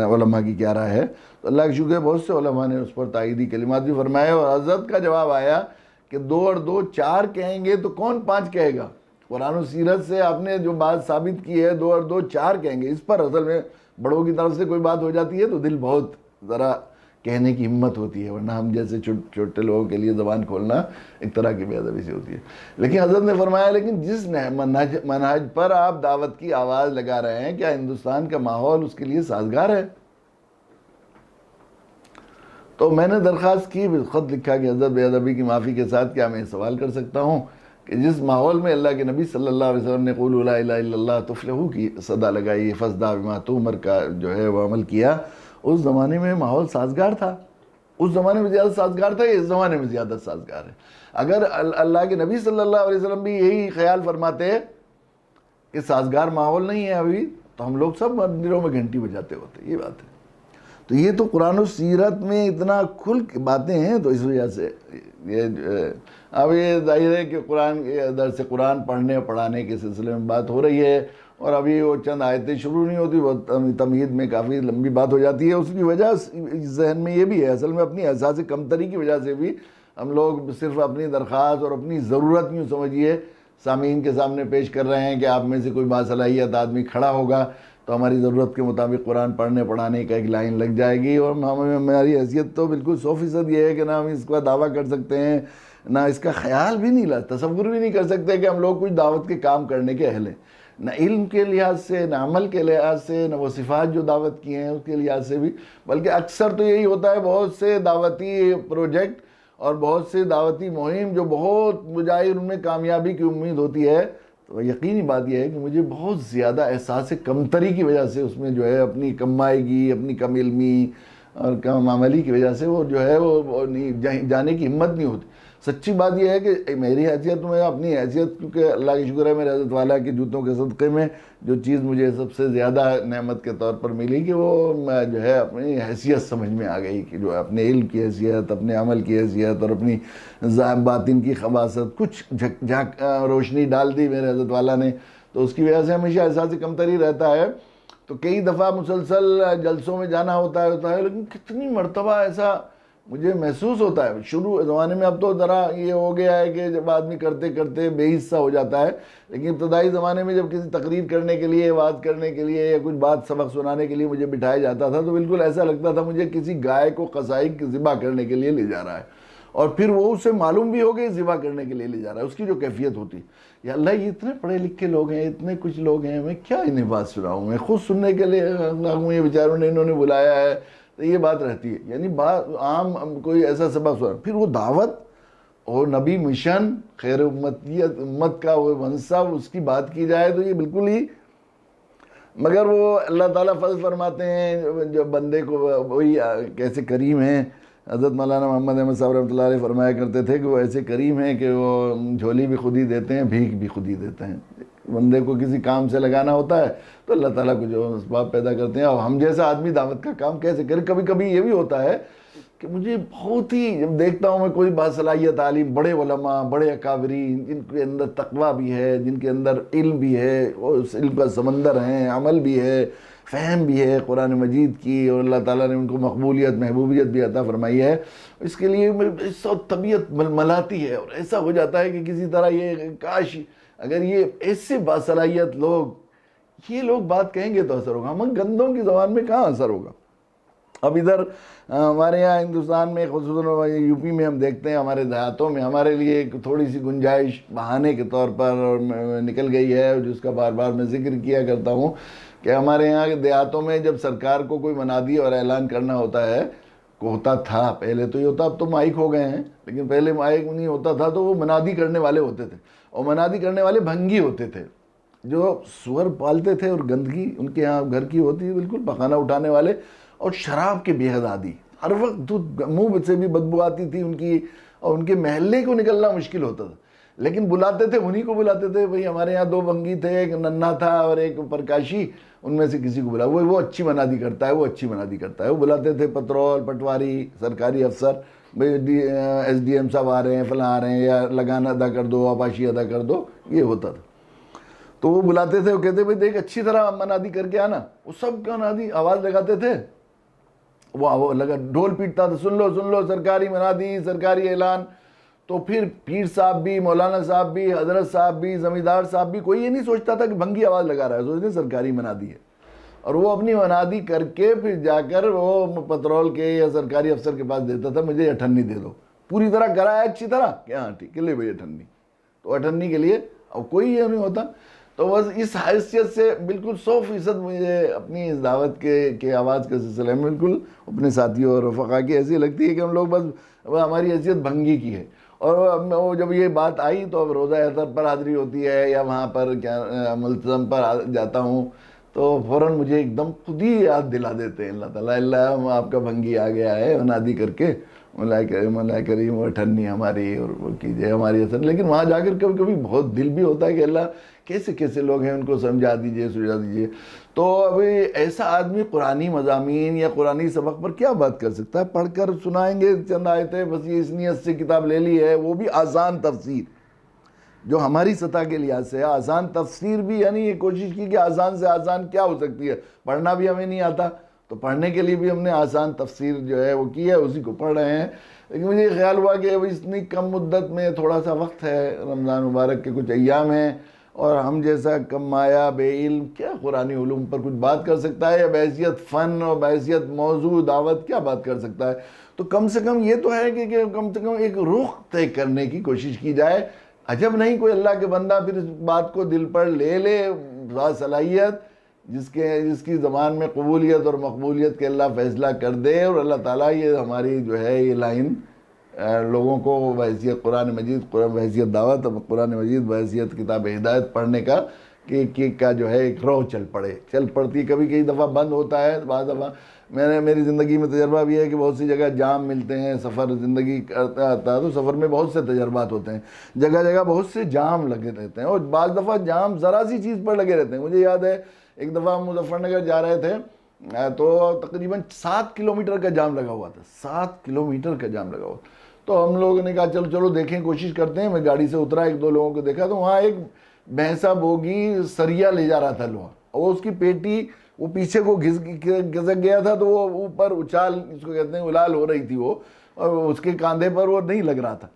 علماء کی کیا رائے ہے۔ تو اللہ کا شکر ہے بہت سے علماء نے اس پر تائیدی کلمات بھی فرمائے، اور حضرت کا جواب آیا کہ 2 اور 2 4 کہیں گے تو کون 5 کہے گا؟ قرآن و سیرت سے آپ نے جو بات ثابت کی ہے 2 اور 2 4 کہیں گے، اس پر اصل میں بڑوں کی طرف سے کوئی بات ہو جاتی ہے تو دل بہت ذرا کہنے کی ہمت ہوتی ہے، ورنہ ہم جیسے چھوٹے لوگوں کے لیے زبان کھولنا ایک طرح کی بے ادبی سے ہوتی ہے۔ لیکن حضرت نے فرمایا لیکن جس منہج پر آپ دعوت کی آواز لگا رہے ہیں، کیا ہندوستان کا ماحول اس کے لیے سازگار ہے؟ تو میں نے درخواست کی، خط لکھا کہ حضرت بے ادبی کی معافی کے ساتھ کیا میں سوال کر سکتا ہوں کہ جس ماحول میں اللہ کے نبی صلی اللہ علیہ وسلم نے قولوا لا الہ الا اللہ تفلحوا کی صدا لگائی، فاصدع بما تؤمر کا جو ہے وہ عمل کیا، اس زمانے میں ماحول سازگار تھا؟ اس زمانے میں زیادہ سازگار تھا یا اس زمانے میں زیادہ سازگار ہے؟ اگر اللہ کے نبی صلی اللہ علیہ وسلم بھی یہی خیال فرماتے کہ سازگار ماحول نہیں ہے ابھی، تو ہم لوگ سب مندروں میں گھنٹی بجاتے ہوتے۔ یہ بات ہے۔ تو یہ تو قرآن و سیرت میں اتنا کھل کے باتیں ہیں، تو اس وجہ سے اب یہ ظاہر ہے کہ قرآن درس قرآن پڑھنے اور پڑھانے کے سلسلے میں بات ہو رہی ہے، اور ابھی وہ چند آیتیں شروع نہیں ہوتی، وہ تمہید میں کافی لمبی بات ہو جاتی ہے۔ اس کی وجہ ذہن میں یہ بھی ہے، اصل میں اپنی احساس کمتری کی وجہ سے بھی ہم لوگ صرف اپنی درخواست اور اپنی ضرورت یوں سمجھیے سامعین کے سامنے پیش کر رہے ہیں کہ آپ میں سے کوئی باصلاحیت آدمی کھڑا ہوگا تو ہماری ضرورت کے مطابق قرآن پڑھنے پڑھانے کا ایک لائن لگ جائے گی، اور ہماری حیثیت تو بالکل 100% یہ ہے کہ نہ ہم اس کا دعویٰ کر سکتے ہیں، نہ اس کا خیال بھی نہیں تصور بھی نہیں کر سکتے کہ ہم لوگ کچھ دعوت کے کام کرنے کے اہل ہیں، نہ علم کے لحاظ سے، نہ عمل کے لحاظ سے، نہ وہ صفات جو دعوت کی ہیں اس کے لحاظ سے بھی، بلکہ اکثر تو یہی ہوتا ہے بہت سے دعوتی پروجیکٹ اور بہت سے دعوتی مہم جو بہت مجاہر ان میں کامیابی کی امید ہوتی ہے، تو یقینی بات یہ ہے کہ مجھے بہت زیادہ احساس کمتری کی وجہ سے اس میں جو ہے اپنی کم مائیگی، اپنی کم علمی اور کم عملی کی وجہ سے وہ جو ہے وہ جانے کی ہمت نہیں ہوتی۔ سچی بات یہ ہے کہ میری حیثیت میں اپنی حیثیت، کیونکہ اللہ کی شکر ہے میرے حضرت والا کے جوتوں کے صدقے میں جو چیز مجھے سب سے زیادہ نعمت کے طور پر ملی کہ وہ جو ہے اپنی حیثیت سمجھ میں آ گئی، کہ جو ہے اپنے علم کی حیثیت، اپنے عمل کی حیثیت اور اپنی باطن کی خباثت کچھ روشنی ڈال دی میرے حضرت والا نے، تو اس کی وجہ سے ہمیشہ احساس کمتری رہتا ہے۔ تو کئی دفعہ مسلسل جلسوں میں جانا ہوتا ہے، لیکن کتنی مرتبہ ایسا مجھے محسوس ہوتا ہے، شروع زمانے میں اب تو ذرا یہ ہو گیا ہے کہ جب آدمی کرتے کرتے بے حصہ ہو جاتا ہے، لیکن ابتدائی زمانے میں جب کسی تقریر کرنے کے لیے، بات کرنے کے لیے یا کچھ بات سبق سنانے کے لیے مجھے بٹھایا جاتا تھا تو بالکل ایسا لگتا تھا مجھے کسی گائے کو قصائی ذبح کرنے کے لیے لے جا رہا ہے، اور پھر وہ اسے معلوم بھی ہو کہ ذبح کرنے کے لیے لے جا رہا ہے، اس کی جو کیفیت ہوتی ہے، یا اللہ یہ اتنے پڑھے لکھے لوگ ہیں، اتنے کچھ لوگ ہیں، میں کیا انہیں بات سناؤں، میں خود سننے کے لیے یہ بیچاروں نے انہوں نے بلایا ہے، تو یہ بات رہتی ہے۔ یعنی بات عام کوئی ایسا سبق سنا، پھر وہ دعوت اور نبی مشن خیر امتیت، امت کا وہ منصب، اس کی بات کی جائے تو یہ بالکل ہی، مگر وہ اللہ تعالیٰ فضل فرماتے ہیں جو بندے کو، وہی کیسے کریم ہیں۔ حضرت مولانا محمد احمد صاحب رحمۃ اللہ علیہ فرمایا کرتے تھے کہ وہ ایسے کریم ہیں کہ وہ جھولی بھی خود ہی دیتے ہیں، بھیک بھی خود ہی دیتے ہیں۔ بندے کو کسی کام سے لگانا ہوتا ہے تو اللہ تعالیٰ کو جو اسباب پیدا کرتے ہیں، اور ہم جیسا آدمی دعوت کا کام کیسے کرے۔ کبھی کبھی یہ بھی ہوتا ہے کہ مجھے بہت ہی، جب دیکھتا ہوں میں کوئی باصلاحیت عالم، بڑے علماء، بڑے اکابرین، جن کے اندر تقویٰ بھی ہے، جن کے اندر علم بھی ہے، وہ اس علم کا سمندر ہیں، عمل بھی ہے، فہم بھی ہے قرآن مجید کی، اور اللہ تعالیٰ نے ان کو مقبولیت، محبوبیت بھی عطا فرمائی ہے، اس کے لیے ایسا طبیعت ململاتی ہے، اور ایسا ہو جاتا ہے کہ کسی طرح یہ کاش اگر یہ ایسے باصلاحیت لوگ، یہ لوگ بات کہیں گے تو اثر ہوگا، ہم گندوں کی زبان میں کہاں اثر ہوگا۔ اب ادھر ہمارے یہاں ہندوستان میں، خصوصاً یو پی میں ہم دیکھتے ہیں، ہمارے دیہاتوں میں ہمارے لیے ایک تھوڑی سی گنجائش بہانے کے طور پر نکل گئی ہے، جس کا بار بار میں ذکر کیا کرتا ہوں کہ ہمارے یہاں کے دیہاتوں میں جب سرکار کو کوئی منادی اور اعلان کرنا ہوتا ہے، ہوتا تھا پہلے تو یہ ہوتا، اب تو مائک ہو گئے ہیں، لیکن پہلے مائک نہیں ہوتا تھا تو وہ منادی کرنے والے ہوتے تھے، اور منادی کرنے والے بھنگی ہوتے تھے، جو سور پالتے تھے اور گندگی ان کے ہاں گھر کی ہوتی ہے، بالکل پخانہ اٹھانے والے، اور شراب کے بے حد عادی، ہر وقت دودھ منہ سے بھی بدبو آتی تھی ان کی، اور ان کے محلے کو نکلنا مشکل ہوتا تھا۔ لیکن بلاتے تھے انہی کو بلاتے تھے. بھئی ہمارے یہاں 2 بھنگی تھے, ایک ننھا تھا اور ایک پرکاشی, ان میں سے کسی کو بلا, وہ اچھی منادی کرتا ہے, وہ اچھی منادی کرتا ہے. وہ بلاتے تھے پترول, پٹواری, سرکاری افسر, بھئی ایس ڈی ایم صاحب آ رہے ہیں, فلاں آ رہے ہیں, یا لگان ادا کر دو, آباشی ادا کر دو, یہ ہوتا تھا. تو وہ بلاتے تھے, وہ کہتے بھئی دیکھ اچھی طرح منادی کر کے آنا. وہ سب کا منادی آواز لگاتے تھے, وہ لگا ڈھول پیٹتا تھا, سن لو سرکاری منادی, سرکاری اعلان. تو پھر پیر صاحب بھی, مولانا صاحب بھی, حضرت صاحب بھی, زمیندار صاحب بھی, کوئی یہ نہیں سوچتا تھا کہ بھنگی آواز لگا رہا ہے, سوچتے سرکاری منادی ہے. اور وہ اپنی منادی کر کے پھر جا کر وہ پترول کے یا سرکاری افسر کے پاس دیتا تھا, مجھے 98 دے دو. پوری طرح کرایا اچھی طرح کہ ہاں ٹھیک ہے, لے بھائی 98. تو 98 کے لیے اب کوئی یہ نہیں ہوتا. تو بس اس حیثیت سے بالکل 100% مجھے اپنی اس دعوت کے آواز کے سلسلے میں بالکل اپنے ساتھیوں اور رفقا کی ایسی لگتی ہے کہ ہم لوگ بس ہماری حیثیت بھنگی کی ہے. اور جب یہ بات آئی تو اب روزہ احتر پر حاضری ہوتی ہے یا وہاں پر کیا ملتزم پر جاتا ہوں, تو فوراً مجھے ایک دم خود ہی یاد دلا دیتے ہیں اللہ تعالیٰ, اللہ آپ کا بھنگی آ گیا ہے, منادی کر کے مولا کریم 98 ہماری اور وہ کیجئے ہماری اثر. لیکن وہاں جا کر کبھی کبھی بہت دل بھی ہوتا ہے کہ اللہ کیسے کیسے لوگ ہیں, ان کو سمجھا دیجئے, سمجھا دیجئے. تو ابھی ایسا آدمی قرآنی مضامین یا قرآنی سبق پر کیا بات کر سکتا ہے؟ پڑھ کر سنائیں گے چند آیتیں, بس یہ اس نیت سے کتاب لے لی ہے, وہ بھی آسان تفسیر جو ہماری سطح کے لحاظ سے ہے. آسان تفسیر بھی یعنی یہ کوشش کی کہ آسان سے آسان کیا ہو سکتی ہے. پڑھنا بھی ہمیں نہیں آتا, تو پڑھنے کے لیے بھی ہم نے آسان تفسیر جو ہے وہ کی ہے, اسی کو پڑھ رہے ہیں. لیکن مجھے خیال ہوا کہ اتنی کم مدت میں تھوڑا سا وقت ہے, رمضان مبارک کے کچھ ایام ہیں, اور ہم جیسا کم مایہ بے علم کیا قرآنی علوم پر کچھ بات کر سکتا ہے, یا بحیثیت فن اور بحیثیت موضوع دعوت کیا بات کر سکتا ہے. تو کم سے کم یہ تو ہے کہ کم سے کم ایک رخ طے کرنے کی کوشش کی جائے. عجب نہیں کوئی اللہ کے بندہ پھر اس بات کو دل پر لے لے, صلاحیت جس کی زبان میں قبولیت اور مقبولیت کے اللہ فیصلہ کر دے, اور اللہ تعالیٰ یہ ہماری جو ہے یہ لائن لوگوں کو بحیثیت قرآن مجید, بحیثیت دعوت, قرآن مجید بحیثیت کتاب ہدایت پڑھنے کا جو ہے ایک رو چل پڑتی. کبھی کئی دفعہ بند ہوتا ہے, بعض دفعہ میری زندگی میں تجربہ بھی ہے کہ بہت سی جگہ جام ملتے ہیں, سفر زندگی کرتا آتا ہے تو سفر میں بہت سے تجربات ہوتے ہیں, جگہ جگہ بہت سے جام لگے رہتے ہیں, اور بعض دفعہ جام ذرا سی چیز پر لگے رہتے ہیں. مجھے یاد ہے ایک دفعہ ہم مظفر نگر جا رہے تھے, تو تقریباً 7 کلومیٹر کا جام لگا ہوا تھا, 7 کلومیٹر کا جام لگا ہوا. تو ہم لوگوں نے کہا چلو دیکھیں, کوشش کرتے ہیں. میں گاڑی سے اترا, 1-2 لوگوں کو دیکھا, تو وہاں ایک بھینسا بوگی سریا لے جا رہا تھا لوہا, اور اس کی پیٹی وہ پیچھے کو گھسک گیا تھا, تو وہ اوپر اچھال اس کو کہتے ہیں اولال ہو رہی تھی وہ, اور اس کے کاندھے پر وہ نہیں لگ رہا تھا.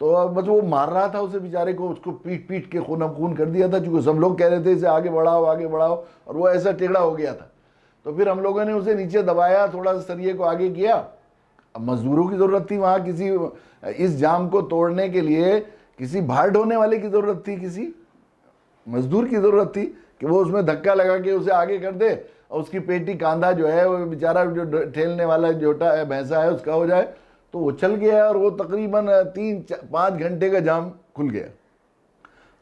تو بس وہ مار رہا تھا اسے بیچارے کو, اس کو پیٹ کے خون کر دیا تھا, چونکہ سب لوگ کہہ رہے تھے اسے آگے بڑھاؤ, اور وہ ایسا ٹیڑھا ہو گیا تھا. تو پھر ہم لوگوں نے اسے نیچے دبایا, تھوڑا سا سریے کو آگے کیا. اب مزدوروں کی ضرورت تھی وہاں, کسی اس جام کو توڑنے کے لیے کسی بھار ڈھونے والے کی ضرورت تھی, کسی مزدور کی ضرورت تھی کہ وہ اس میں دھکا لگا کے اسے آگے کر دے, اور اس کی پیٹی کاندھا جو ہے وہ بیچارہ جو ٹھیلنے والا جوٹا ہے بھینسا ہے اس کا ہو جائے. تو وہ چل گیا, اور وہ تقریباً 3-5 گھنٹے کا جام کھل گیا.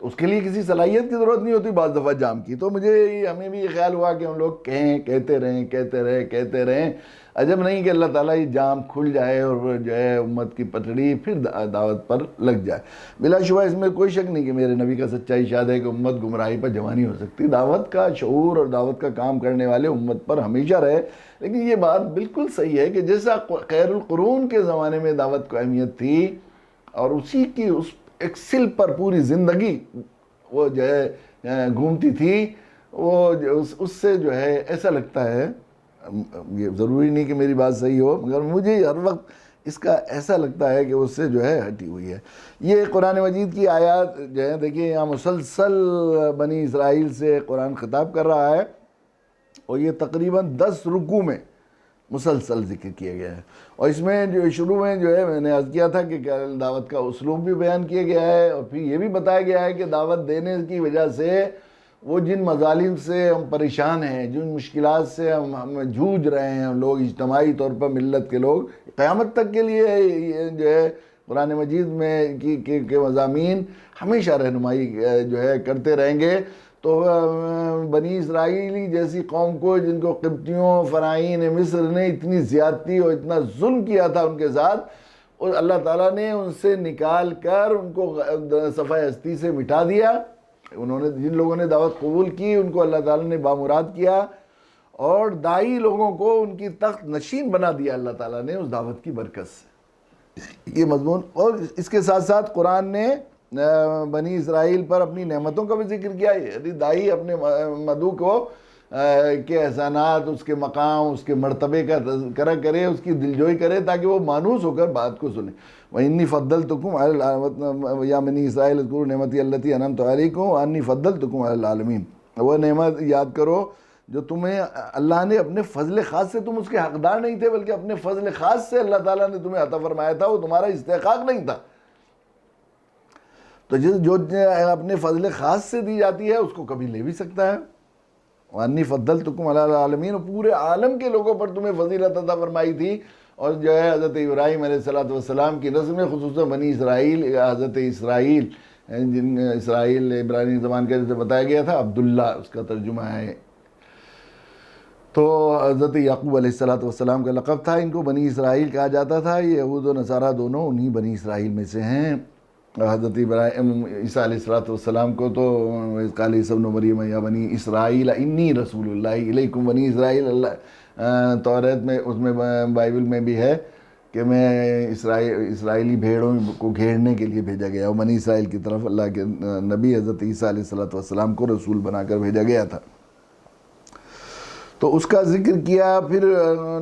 تو اس کے لیے کسی صلاحیت کی ضرورت نہیں ہوتی بعض دفعہ جام کی. تو ہمیں بھی یہ خیال ہوا کہ ہم لوگ کہتے رہیں. عجب نہیں کہ اللہ تعالیٰ یہ جام کھل جائے اور جو ہے امت کی پٹڑی پھر دعوت پر لگ جائے. بلا شبہ اس میں کوئی شک نہیں کہ میرے نبی کا سچا ارشاد ہے کہ امت گمراہی پر جمع نہیں ہو سکتی. دعوت کا شعور اور دعوت کا کام کرنے والے امت پر ہمیشہ رہے. لیکن یہ بات بالکل صحیح ہے کہ جیسا خیر القرون کے زمانے میں دعوت کو اہمیت تھی, اور اسی کی اس ایک سل پر پوری زندگی وہ جو ہے گھومتی تھی, وہ اس سے جو ہے ایسا لگتا ہے, یہ ضروری نہیں کہ میری بات صحیح ہو, مگر مجھے ہر وقت اس کا ایسا لگتا ہے کہ اس سے جو ہے ہٹی ہوئی ہے. یہ قرآن مجید کی آیات جو ہے دیکھیے, یہاں مسلسل بنی اسرائیل سے قرآن خطاب کر رہا ہے, اور یہ تقریباً 10 رکوع میں مسلسل ذکر کیا گیا ہے. اور اس میں جو شروع میں جو ہے میں نے عرض کیا تھا کہ دعوت کا اسلوب بھی بیان کیا گیا ہے, اور پھر یہ بھی بتایا گیا ہے کہ دعوت دینے کی وجہ سے وہ جن مظالم سے ہم پریشان ہیں, جن مشکلات سے ہم جھوج رہے ہیں ہم لوگ اجتماعی طور پر ملت کے لوگ, قیامت تک کے لیے جو ہے قرآن مجید میں کے مضامین ہمیشہ رہنمائی جو ہے کرتے رہیں گے. تو بنی اسرائیلی جیسی قوم کو, جن کو قبطیوں فراعین مصر نے اتنی زیادتی اور اتنا ظلم کیا تھا ان کے ساتھ, اور اللہ تعالیٰ نے ان سے نکال کر ان کو صفحہ ہستی سے مٹا دیا. انہوں نے جن لوگوں نے دعوت قبول کی ان کو اللہ تعالیٰ نے بامراد کیا، اور داعی لوگوں کو ان کی تخت نشین بنا دیا اللہ تعالیٰ نے اس دعوت کی برکت سے. یہ مضمون. اور اس کے ساتھ ساتھ قرآن نے بنی اسرائیل پر اپنی نعمتوں کا بھی ذکر کیا. یعنی داعی اپنے مدعو کو کے احسانات، اس کے مقام، اس کے مرتبے کا تذکرہ کرے، اس کی دلجوئی کرے تاکہ وہ مانوس ہو کر بات کو سنے. وَإِنِّي فَضَّلْتُكُمْ عَلَى الْعَالَمِينَ يَا بَنِي إِسْرَائِيلَ اذْكُرُوا نِعْمَتِيَ الَّتِي أَنْعَمْتُ عَلَيْكُمْ وَأَنِّي فَضَّلْتُكُمْ عَلَى الْعَالَمِينَ. وہ نعمت یاد کرو جو تمہیں اللہ نے اپنے فضل خاص سے، تم اس کے حقدار نہیں تھے بلکہ اپنے فضل خاص سے اللہ تعالیٰ نے تمہیں عطا فرمایا تھا، وہ تمہارا استحقاق نہیں تھا. تو جو اپنے فضل خاص سے دی جاتی ہے اس کو کبھی لے بھی سکتا ہے. وَأَنِّي فَضَّلْتُكُمْ عَلَى الْعَالَمِينَ، پورے عالم کے لوگوں پر تمہیں فضیلت عطا فرمائی تھی. اور جو ہے حضرت ابراہیم علیہ السلام کی نسل میں خصوصاً بنی اسرائیل، حضرت اسرائیل، جن اسرائیل عبرانی زبان کا جیسے بتایا گیا تھا، عبداللہ اس کا ترجمہ ہے. تو حضرت یعقوب علیہ السلام کا لقب تھا. ان کو بنی اسرائیل کہا جاتا تھا. یہ یہود و نصارہ دونوں انہی بنی اسرائیل میں سے ہیں. حضرت عیسیٰ علیہ السلام کو تو قال عیسی ابن مریم یا بنی اسرائیل انی رسول اللہ الیکم. بنی اسرائیل اللہ توریت میں، اس میں بائبل میں بھی ہے کہ میں اسرائیلی بھیڑوں کو گھیرنے کے لیے بھیجا گیا. اور بنی اسرائیل کی طرف اللہ کے نبی حضرت عیسیٰ علیہ السلام کو رسول بنا کر بھیجا گیا تھا. تو اس کا ذکر کیا. پھر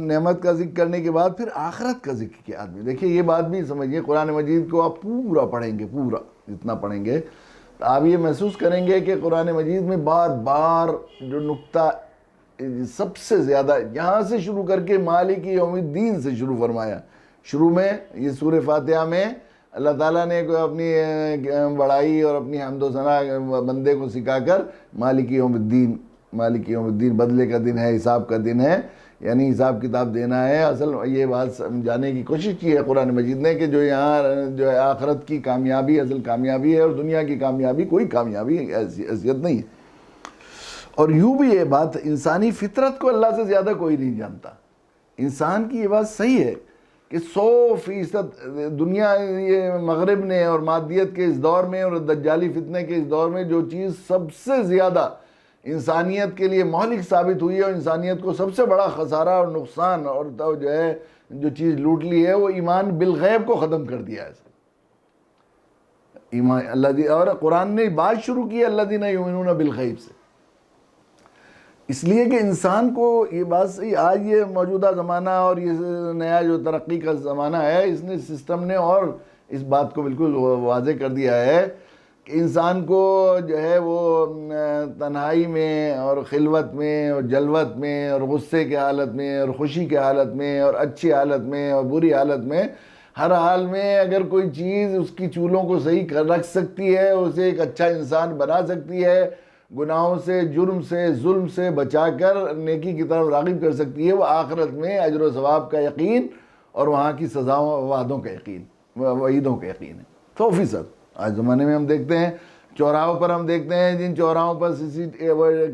نعمت کا ذکر کرنے کے بعد پھر آخرت کا ذکر کیا. آدمی دیکھیے یہ بات بھی سمجھیے، قرآن مجید کو آپ پورا پڑھیں گے، پورا جتنا پڑھیں گے تو آپ یہ محسوس کریں گے کہ قرآن مجید میں بار بار جو نقطہ سب سے زیادہ یہاں سے شروع کر کے مالک یوم الدین سے شروع فرمایا. شروع میں یہ سورہ فاتحہ میں اللہ تعالیٰ نے اپنی بڑائی اور اپنی حمد و ثنا بندے کو سکھا کر مالک یوم الدین، مالک یوم الدین بدلے کا دن ہے، حساب کا دن ہے، یعنی حساب کتاب دینا ہے. اصل یہ بات سمجھانے کی کوشش کی ہے قرآن مجید نے کہ جو یہاں جو ہے آخرت کی کامیابی اصل کامیابی ہے، اور دنیا کی کامیابی کوئی کامیابی حیثیت نہیں ہے. اور یوں بھی یہ بات انسانی فطرت کو اللہ سے زیادہ کوئی نہیں جانتا. انسان کی یہ بات صحیح ہے کہ 100% دنیا یہ مغرب نے اور مادیت کے اس دور میں اور دجالی فتنے کے اس دور میں جو چیز سب سے زیادہ انسانیت کے لیے مہلک ثابت ہوئی ہے اور انسانیت کو سب سے بڑا خسارہ اور نقصان اور جو ہے جو چیز لوٹ لی ہے، وہ ایمان بالغیب کو ختم کر دیا ہے. ایمان اللہ اور قرآن نے بات شروع کی الذین یؤمنون بالغیب سے، اس لیے کہ انسان کو یہ بات صحیح. آج یہ موجودہ زمانہ اور یہ نیا جو ترقی کا زمانہ ہے، اس نے سسٹم نے اور اس بات کو بالکل واضح کر دیا ہے کہ انسان کو جو ہے وہ تنہائی میں اور خلوت میں اور جلوت میں اور غصے کے حالت میں اور خوشی کے حالت میں اور اچھی حالت میں اور بری حالت میں، ہر حال میں اگر کوئی چیز اس کی چولوں کو صحیح رکھ سکتی ہے، اسے ایک اچھا انسان بنا سکتی ہے، گناہوں سے، جرم سے، ظلم سے بچا کر نیکی کی طرف راغب کر سکتی ہے، وہ آخرت میں اجر و ثواب کا یقین اور وہاں کی سزاؤں وعدوں کا یقین، وعیدوں کا یقین ہے. 100%. آج زمانے میں ہم دیکھتے ہیں چوراہوں پر، ہم دیکھتے ہیں جن چوراہوں پر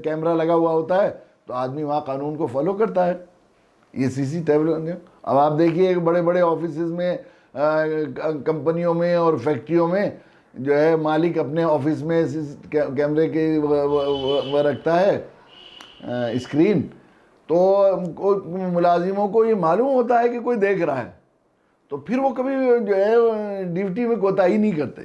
کیمرہ لگا ہوا ہوتا ہے تو آدمی وہاں قانون کو فالو کرتا ہے. یہ ٹیبل. اب آپ دیکھیے بڑے بڑے آفیسز میں، کمپنیوں میں اور فیکٹریوں میں جو ہے مالک اپنے آفس میں کیمرے کے وہ رکھتا ہے اسکرین، تو ملازموں کو یہ معلوم ہوتا ہے کہ کوئی دیکھ رہا ہے، تو پھر وہ کبھی جو ہے ڈیوٹی میں کوتاہی نہیں کرتے.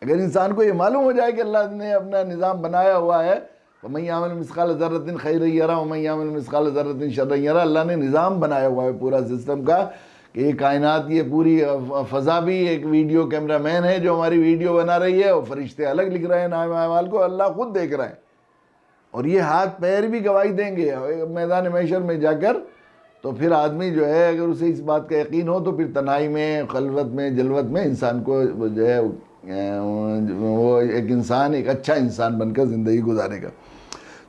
اگر انسان کو یہ معلوم ہو جائے کہ اللہ نے اپنا نظام بنایا ہوا ہے، وَمَن يَعْمَلْ مِثْقَالَ ذَرَّةٍ خَيْرًا يَرَهُ وَمَن يَعْمَلْ مِثْقَالَ ذَرَّةٍ شَرًّا يَرَهُ. اللہ نے نظام بنایا ہوا ہے پورا سسٹم کا کہ یہ کائنات، یہ پوری فضا بھی ایک ویڈیو کیمرہ مین ہے جو ہماری ویڈیو بنا رہی ہے، اور فرشتے الگ لکھ رہے ہیں نام اعمال کو، اللہ خود دیکھ رہے ہیں. اور یہ ہاتھ پیر بھی گواہی دیں گے میدان محشر میں جا کر. تو پھر آدمی جو ہے اگر اسے اس بات کا یقین ہو تو پھر تنہائی میں، خلوت میں، جلوت میں انسان کو جو ہے وہ ایک انسان، ایک اچھا انسان بن کر زندگی گزارے گا.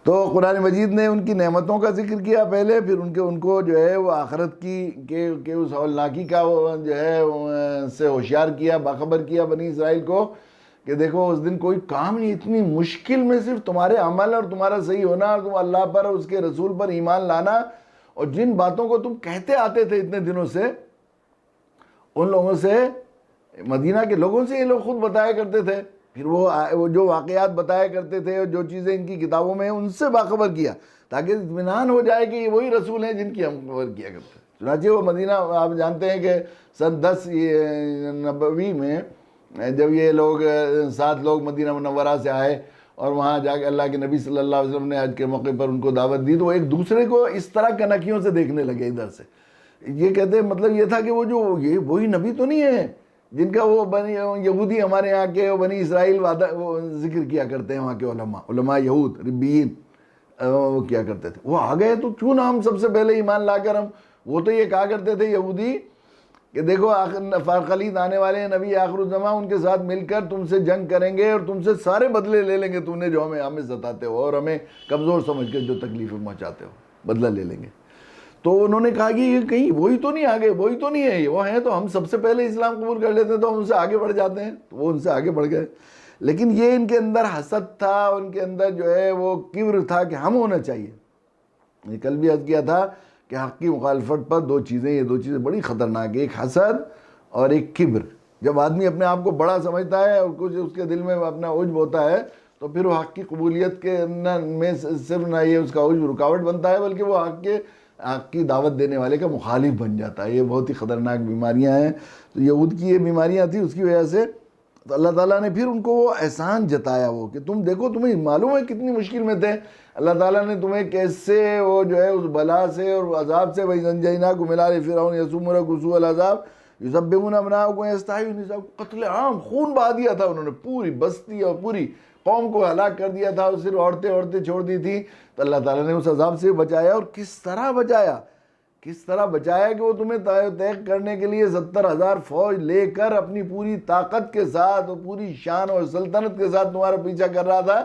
تو قرآن مجید نے ان کی نعمتوں کا ذکر کیا پہلے، پھر ان کو جو ہے وہ آخرت کی اس ہولناکی کا وہ جو ہے سے ہوشیار کیا، باخبر کیا بنی اسرائیل کو کہ دیکھو اس دن کوئی کام نہیں، اتنی مشکل میں صرف تمہارے عمل اور تمہارا صحیح ہونا اور تم اللہ پر اور اس کے رسول پر ایمان لانا، اور جن باتوں کو تم کہتے آتے تھے اتنے دنوں سے ان لوگوں سے، مدینہ کے لوگوں سے یہ لوگ خود بتایا کرتے تھے، پھر وہ جو واقعات بتایا کرتے تھے اور جو چیزیں ان کی کتابوں میں ان سے باخبر کیا، تاکہ اطمینان ہو جائے کہ یہ وہی رسول ہیں جن کی ہم خبر کیا کرتے ہیں۔ چنانچہ وہ مدینہ، آپ جانتے ہیں کہ سن 10 نبوی میں جب یہ لوگ 7 لوگ مدینہ منورہ سے آئے اور وہاں جا کے اللہ کے نبی صلی اللہ علیہ وسلم نے حج کے موقع پر ان کو دعوت دی، تو وہ ایک دوسرے کو اس طرح کنکھیوں سے دیکھنے لگے ادھر سے۔ یہ کہتے ہیں مطلب یہ تھا کہ وہ جو یہ وہی نبی تو نہیں ہے جن کا وہ بنی یہودی ہمارے یہاں کے بنی اسرائیل وہ ذکر کیا کرتے ہیں، وہاں کے علماء یہود ربیین وہ کیا کرتے تھے، وہ آ گئے تو کیوں نہ ہم سب سے پہلے ایمان لا کر ہم، وہ تو یہ کہا کرتے تھے یہودی کہ دیکھو خلیط آنے والے ہیں، نبی آخر الزماں، ان کے ساتھ مل کر تم سے جنگ کریں گے اور تم سے سارے بدلے لے لیں گے، تم نے جو ہمیں ستاتے ہو اور ہمیں کمزور سمجھ کے جو تکلیفیں پہنچاتے ہو، بدلہ لے لیں گے۔ تو انہوں نے کہا کہ یہ کہیں وہی تو نہیں آگے، وہی تو نہیں ہے، یہ وہ ہیں تو ہم سب سے پہلے اسلام قبول کر لیتے ہیں تو ہم ان سے آگے بڑھ جاتے ہیں، تو وہ ان سے آگے بڑھ گئے۔ لیکن یہ ان کے اندر حسد تھا، ان کے اندر جو ہے وہ کبر تھا کہ ہم ہونا چاہیے۔ یہ کل بھی عرض کیا تھا کہ حق کی مخالفت پر دو چیزیں، یہ دو چیزیں بڑی خطرناک ہیں، ایک حسد اور ایک کبر۔ جب آدمی اپنے آپ کو بڑا سمجھتا ہے اور کچھ اس کے دل میں اپنا عجب ہوتا ہے تو پھر وہ حق کی قبولیت کے میں صرف نہ یہ اس کا عجب رکاوٹ بنتا ہے، بلکہ وہ حق کی دعوت دینے والے کا مخالف بن جاتا ہے۔ یہ بہت ہی خطرناک بیماریاں ہیں۔ تو یہود کی یہ بیماریاں تھیں، اس کی وجہ سے تو اللہ تعالیٰ نے پھر ان کو وہ احسان جتایا، وہ کہ تم دیکھو، تمہیں معلوم ہے کتنی مشکل میں تھے، اللہ تعالیٰ نے تمہیں کیسے وہ جو ہے اس بلا سے اور عذاب سے وَإِذْ أَنْجَيْنَاكُمْ مِنْ آلِ فِرْعَوْنَ يَسُومُونَكُمْ سُوءَ الْعَذَابِ يُذَبِّحُونَ أَبْنَاءَكُمْ وَيَسْتَحْيُونَ نِسَاءَكُمْ قتل عام، خون بہا دیا تھا انہوں نے، پوری بستی اور پوری قوم کو ہلاک کر دیا تھا، اور صرف عورتیں چھوڑ دی تھی۔ تو اللہ تعالیٰ نے اس عذاب سے بچایا، اور کس طرح بچایا کہ وہ تمہیں تیق کرنے کے لیے 70,000 فوج لے کر اپنی پوری طاقت کے ساتھ اور پوری شان اور سلطنت کے ساتھ تمہارا پیچھا کر رہا تھا۔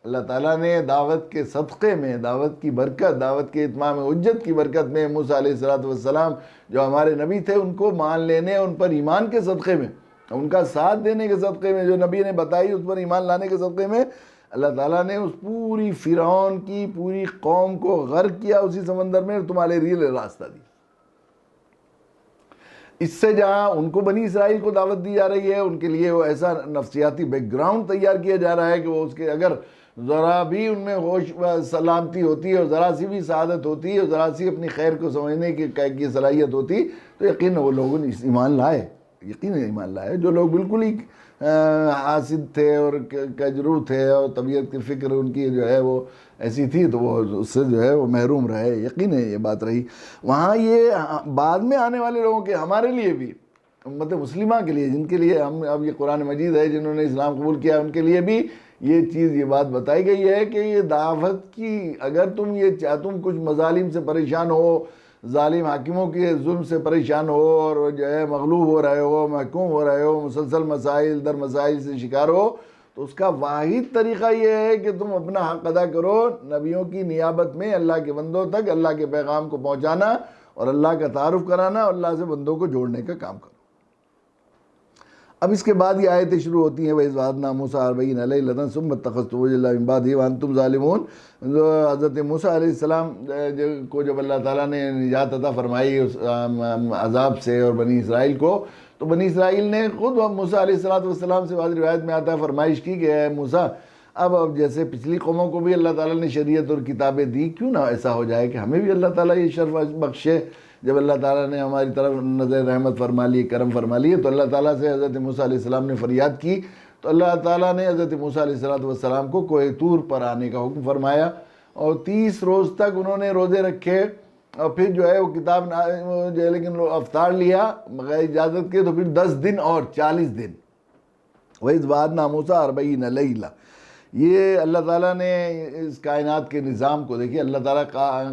اللہ تعالیٰ نے دعوت کے صدقے میں، دعوت کی برکت، دعوت کے اتمام حجت کی برکت میں موسیٰ علیہ السلام جو ہمارے نبی تھے، ان کو مان لینے، ان پر ایمان کے صدقے میں، ان کا ساتھ دینے کے صدقے میں، جو نبی نے بتائی اس پر ایمان لانے کے صدقے میں، اللہ تعالیٰ نے اس پوری فرعون کی پوری قوم کو غرق کیا اسی سمندر میں، اور تمہارے لیے راستہ دی۔ اس سے جہاں ان کو بنی اسرائیل کو دعوت دی جا رہی ہے، ان کے لیے وہ ایسا نفسیاتی بیک گراؤنڈ تیار کیا جا رہا ہے کہ وہ اس کے اگر ذرا بھی ان میں ہوش سلامتی ہوتی ہے اور ذرا سی بھی سعادت ہوتی ہے اور ذرا سی اپنی خیر کو سمجھنے کی صلاحیت ہوتی، تو یقین وہ لوگوں نے ایمان لائے، یقیناً ایمان لائے۔ جو لوگ بالکل ہی حاسد تھے اور کجرو تھے اور طبیعت کی فکر ان کی جو ہے وہ ایسی تھی، تو وہ اس سے جو ہے وہ محروم رہے، یقین ہے یہ بات رہی۔ وہاں یہ بعد میں آنے والے لوگوں کے، ہمارے لیے بھی، امت مسلمہ کے لیے، جن کے لیے ہم اب یہ قرآن مجید ہے، جنہوں نے اسلام قبول کیا، ان کے لیے بھی یہ چیز، یہ بات بتائی گئی ہے کہ یہ دعوت کی، اگر تم کچھ مظالم سے پریشان ہو، ظالم حاکموں کے ظلم سے پریشان ہو اور جو ہے مغلوب ہو رہے ہو، محکوم ہو رہے ہو، مسلسل مسائل در مسائل سے شکار ہو، تو اس کا واحد طریقہ یہ ہے کہ تم اپنا حق ادا کرو، نبیوں کی نیابت میں اللہ کے بندوں تک اللہ کے پیغام کو پہنچانا اور اللہ کا تعارف کرانا اور اللہ سے بندوں کو جوڑنے کا کام کرو۔ اب اس کے بعد یہ آیتیں شروع ہوتی ہیں، وَإِذْ وَعَدْنَا مُوسَىٰ 40 لَيْلَةً ثُمَّ اتَّخَذْتُمُ الْعِجْلَ مِن بَعْدِهِ وَأَنْتُمْ ظَالِمُونَ۔ حضرت موسیٰ علیہ السلام کو جب اللہ تعالیٰ نے نجات عطا فرمائی اس عذاب سے اور بنی اسرائیل کو، تو بنی اسرائیل نے خود موسیٰ علیہ السلام سے بعض روایت میں آتا ہے فرمائش کی کہ اے موسیٰ، اب جیسے پچھلی قوموں کو بھی اللہ تعالیٰ نے شریعت اور کتابیں دی، کیوں نہ ایسا ہو جائے کہ ہمیں بھی اللہ تعالیٰ یہ شرف بخشے۔ جب اللہ تعالیٰ نے ہماری طرف نظر رحمت فرما لی، کرم فرما لی، تو اللہ تعالیٰ سے حضرت موسیٰ علیہ السلام نے فریاد کی، تو اللہ تعالیٰ نے حضرت موسیٰ علیہ السلام کو کوہ طور پر آنے کا حکم فرمایا، اور 30 روز تک انہوں نے روزے رکھے، اور پھر جو ہے وہ کتاب جو ہے لیکن افطار لیا بغیر اجازت کے، تو پھر 10 دن اور 40 دن۔ وَإِذْ وَعَدْنَا مُوسَىٰ 40 لَيْلَةً۔ یہ اللہ تعالیٰ نے اس کائنات کے نظام کو دیکھیے، اللہ تعالیٰ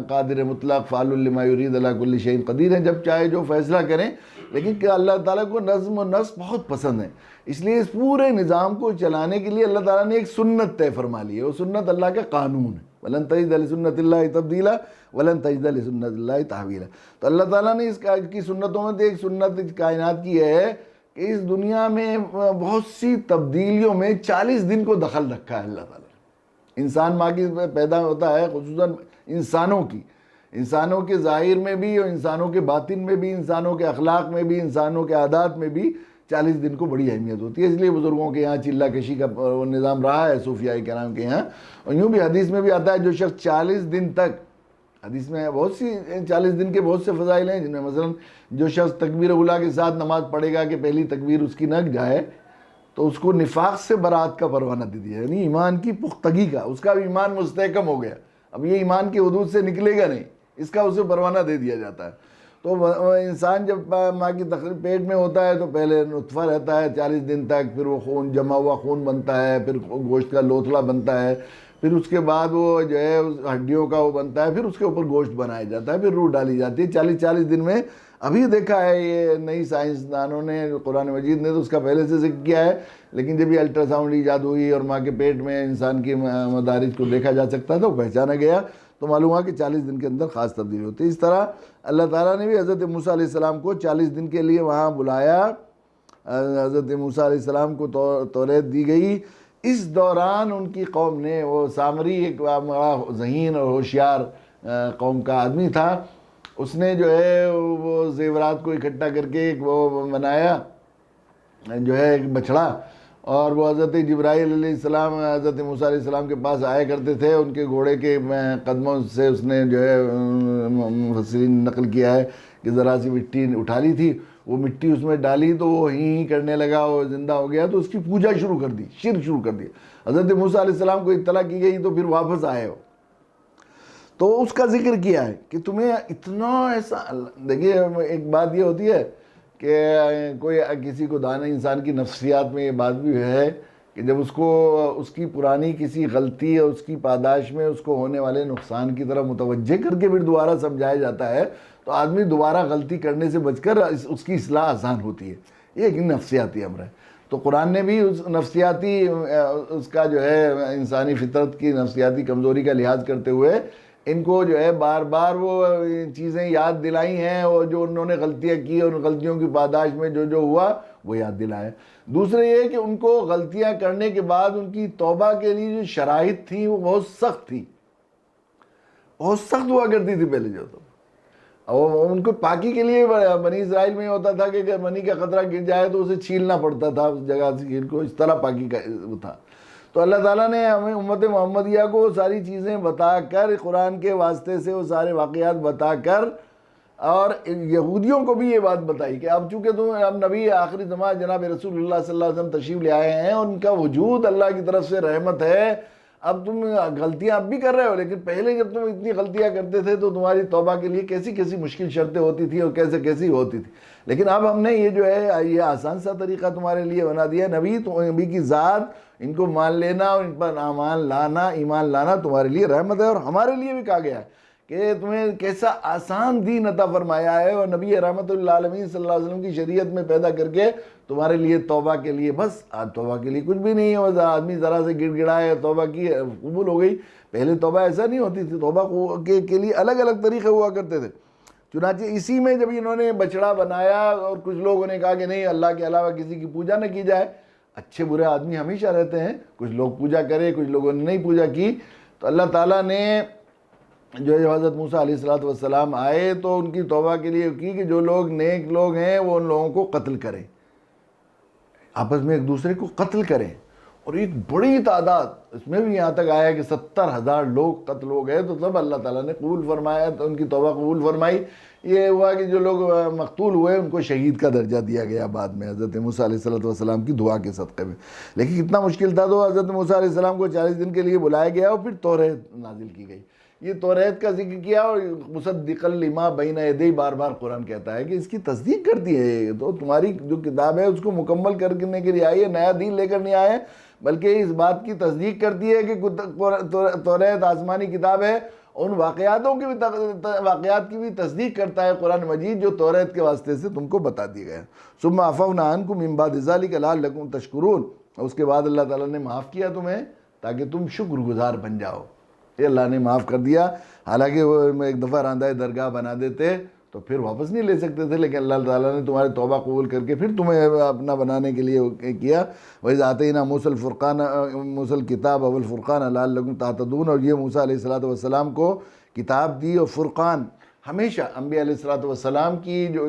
قادر مطلق، فعال لما یرید، علی کل شیء قدیر ہیں، جب چاہے جو فیصلہ کریں، لیکن کہ اللہ تعالیٰ کو نظم و نسق بہت پسند ہے، اس لیے اس پورے نظام کو چلانے کے لیے اللہ تعالیٰ نے ایک سنت طے فرما لی ہے، وہ سنت اللہ کا قانون ہے، وَلَن تَجِدَ لِسُنَّتِ اللَّهِ تَبْدِيلًا وَلَن تَجِدَ لِسُنَّتِ اللَّهِ تَحْوِيلًا۔ تو اللہ تعالیٰ نے اس کی سنتوں میں ایک سنت کائنات کی ہے کہ اس دنیا میں بہت سی تبدیلیوں میں 40 دن کو دخل رکھا ہے اللہ تعالیٰ۔ انسان ماں کی پیدا ہوتا ہے، خصوصاً انسانوں کی انسانوں کے ظاہر میں بھی اور انسانوں کے باطن میں بھی، انسانوں کے اخلاق میں بھی، انسانوں کے عادات میں بھی 40 دن کو بڑی اہمیت ہوتی ہے۔ اس لیے بزرگوں کے یہاں چلہ کشی کا نظام رہا ہے، صوفیاء کرام کے یہاں۔ اور یوں بھی حدیث میں بھی آتا ہے جو شخص 40 دن تک، حدیث میں بہت سی 40 دن کے بہت سے فضائل ہیں، جن میں مثلا جو شخص تکبیر اولیٰ کے ساتھ نماز پڑھے گا کہ پہلی تکبیر اس کی نہ جائے تو اس کو نفاق سے برات کا پروانہ دے دیا، یعنی ایمان کی پختگی کا، اس کا بھی ایمان مستحکم ہو گیا، اب یہ ایمان کی حدود سے نکلے گا نہیں، اس کا اسے پروانہ دے دیا جاتا ہے۔ تو انسان جب ماں کی پیٹ میں ہوتا ہے تو پہلے نطفہ رہتا ہے 40 دن تک، پھر وہ خون جمع ہوا خون بنتا ہے، پھر گوشت کا لوتھڑا بنتا ہے، پھر اس کے بعد وہ جو ہے ہڈیوں کا وہ بنتا ہے، پھر اس کے اوپر گوشت بنایا جاتا ہے، پھر روح ڈالی جاتی ہے 40 دن میں۔ ابھی دیکھا ہے یہ نئی سائنسدانوں نے، قرآن مجید نے تو اس کا پہلے سے ذکر کیا ہے، لیکن جب یہ الٹرا ساؤنڈ ایجاد ہوئی اور ماں کے پیٹ میں انسان کی مدارج کو دیکھا جا سکتا تھا، وہ پہچانا گیا تو معلوم ہوا کہ 40 دن کے اندر خاص تبدیلی ہوتی ہے۔ اس طرح اللہ تعالیٰ نے بھی حضرت موسیٰ علیہ السلام کو 40 دن کے لیے وہاں بلایا، حضرت موسیٰ علیہ السلام کو توریت دی گئی۔ اس دوران ان کی قوم نے، وہ سامری ایک بڑا ذہین اور ہوشیار قوم کا آدمی تھا، اس نے جو ہے وہ زیورات کو اکٹھا کر کے ایک وہ بنایا جو ہے ایک بچھڑا، اور وہ حضرت جبرائیل علیہ السلام حضرت موسیٰ علیہ السلام کے پاس آیا کرتے تھے، ان کے گھوڑے کے قدموں سے اس نے جو ہے مفسرین نقل کیا ہے کہ ذرا سی مٹی اٹھا لی تھی، وہ مٹی اس میں ڈالی تو وہ ہی کرنے لگا، وہ زندہ ہو گیا، تو اس کی پوجا شروع کر دی، شرک شروع کر دیا۔ حضرت موسیٰ علیہ السلام کو اطلاع کی گئی تو پھر واپس آئے ہو، تو اس کا ذکر کیا ہے کہ تمہیں اتنا ایسا، دیکھیے ایک بات یہ ہوتی ہے کہ کوئی کسی کو دانا، انسان کی نفسیات میں یہ بات بھی ہے کہ جب اس کو اس کی پرانی کسی غلطی اور اس کی پاداش میں اس کو ہونے والے نقصان کی طرف متوجہ کر کے پھر دوبارہ سمجھایا جاتا ہے تو آدمی دوبارہ غلطی کرنے سے بچ کر اس کی اصلاح آسان ہوتی ہے۔ یہ ایک نفسیاتی امر ہے، تو قرآن نے بھی اس نفسیاتی اس کا جو ہے انسانی فطرت کی نفسیاتی کمزوری کا لحاظ کرتے ہوئے ان کو جو ہے بار بار وہ چیزیں یاد دلائی ہیں، اور جو انہوں نے غلطیاں کی اور ان غلطیوں کی پاداش میں جو ہوا وہ یاد دلائے۔ دوسرے یہ کہ ان کو غلطیاں کرنے کے بعد ان کی توبہ کے لیے جو شرائط تھیں وہ بہت سخت تھی، بہت سخت ہوا کرتی تھی پہلے جو، تو اور ان کو پاکی کے لیے بنی اسرائیل میں ہوتا تھا کہ اگر منی کا قطرہ گر جائے تو اسے چھیلنا پڑتا تھا اس جگہ سے، ان کو اس طرح پاکی کا وہ تھا۔ تو اللہ تعالیٰ نے ہمیں امت محمدیہ کو ساری چیزیں بتا کر، قرآن کے واسطے سے وہ سارے واقعات بتا کر، اور یہودیوں کو بھی یہ بات بتائی کہ اب چونکہ تم اب نبی آخری زمان جناب رسول اللہ صلی اللہ علیہ وسلم تشریف لے آئے ہیں، ان کا وجود اللہ کی طرف سے رحمت ہے، اب تم غلطیاں اب بھی کر رہے ہو، لیکن پہلے جب تم اتنی غلطیاں کرتے تھے تو تمہاری توبہ کے لیے کیسی کیسی مشکل شرطیں ہوتی تھی اور کیسے کیسی ہوتی تھی، لیکن اب ہم نے یہ جو ہے یہ آسان سا طریقہ تمہارے لیے بنا دیا۔ نبی کی ذات، ان کو مان لینا اور ان پر ایمان لانا تمہارے لیے رحمت ہے، اور ہمارے لیے بھی کہا گیا ہے کہ تمہیں کیسا آسان دین عطا فرمایا ہے، اور نبی رحمت اللہ عالمین صلی اللہ علیہ وسلم کی شریعت میں پیدا کر کے تمہارے لیے توبہ کے لیے، بس توبہ کے لیے کچھ بھی نہیں ہے، آدمی ذرا سے گڑ گڑائے توبہ کی قبول ہو گئی۔ پہلے توبہ ایسا نہیں ہوتی تھی، توبہ کے لیے الگ الگ طریقے ہوا کرتے تھے۔ چنانچہ اسی میں جب انہوں نے بچڑا بنایا اور کچھ لوگوں نے کہا کہ نہیں اللہ کے علاوہ کسی کی پوجا نہ کی جائے، اچھے برے آدمی ہمیشہ رہتے ہیں، کچھ لوگ پوجا کرے کچھ لوگوں نے نہیں پوجا کی، تو اللہ تعالیٰ نے جو حضرت موسیٰ علیہ السلام آئے تو ان کی توبہ کے لیے کی کہ جو لوگ نیک لوگ ہیں وہ ان لوگوں کو قتل کریں، آپس میں ایک دوسرے کو قتل کریں، اور ایک بڑی تعداد اس میں بھی یہاں تک آیا کہ 70,000 لوگ قتل ہو گئے، تو تب اللہ تعالیٰ نے قبول فرمایا، تو ان کی توبہ قبول فرمائی۔ یہ ہوا کہ جو لوگ مقتول ہوئے ان کو شہید کا درجہ دیا گیا بعد میں حضرت موسیٰ علیہ السلام کی دعا کے صدقے میں، لیکن کتنا مشکل تھا، تو حضرت موسیٰ علیہ السلام کو 40 دن کے لیے بلایا گیا اور پھر توریت نازل کی گئی۔ یہ توریت کا ذکر کیا، اور مصدقا لما بین یدیہ بار بار قرآن کہتا ہے کہ اس کی تصدیق کرتی ہے، تو تمہاری جو کتاب ہے اس کو مکمل کرنے کے لیے آئی ہے، نیا دین لے کر نہیں آئے، بلکہ اس بات کی تصدیق کرتی ہے کہ توریت آسمانی کتاب ہے، ان واقعات کی بھی تصدیق کرتا ہے قرآن مجید جو توریت کے واسطے سے تم کو بتا دیے گئے۔ ثم عفونا عنکم من بعد ذلک لعلکم تشکرون، اس کے بعد اللہ تعالیٰ نے معاف کیا تمہیں تاکہ تم شکر گزار بن جاؤ۔ یہ اللہ نے معاف کر دیا، حالانکہ وہ ایک دفعہ راندہ درگاہ بنا دیتے تو پھر واپس نہیں لے سکتے تھے، لیکن اللہ تعالیٰ نے تمہاری توبہ قبول کر کے پھر تمہیں اپنا بنانے کے لیے کیا۔ وَإِذْ آتَيْنَا مُوسَى الْكِتَابَ وَالْفُرْقَانَ لَعَلَّكُمْ تَهْتَدُونَ، اور یہ موسیٰ علیہ السلام کو کتاب دی اور فرقان. ہمیشہ انبیاء علیہ الصلوۃ والسلام کی جو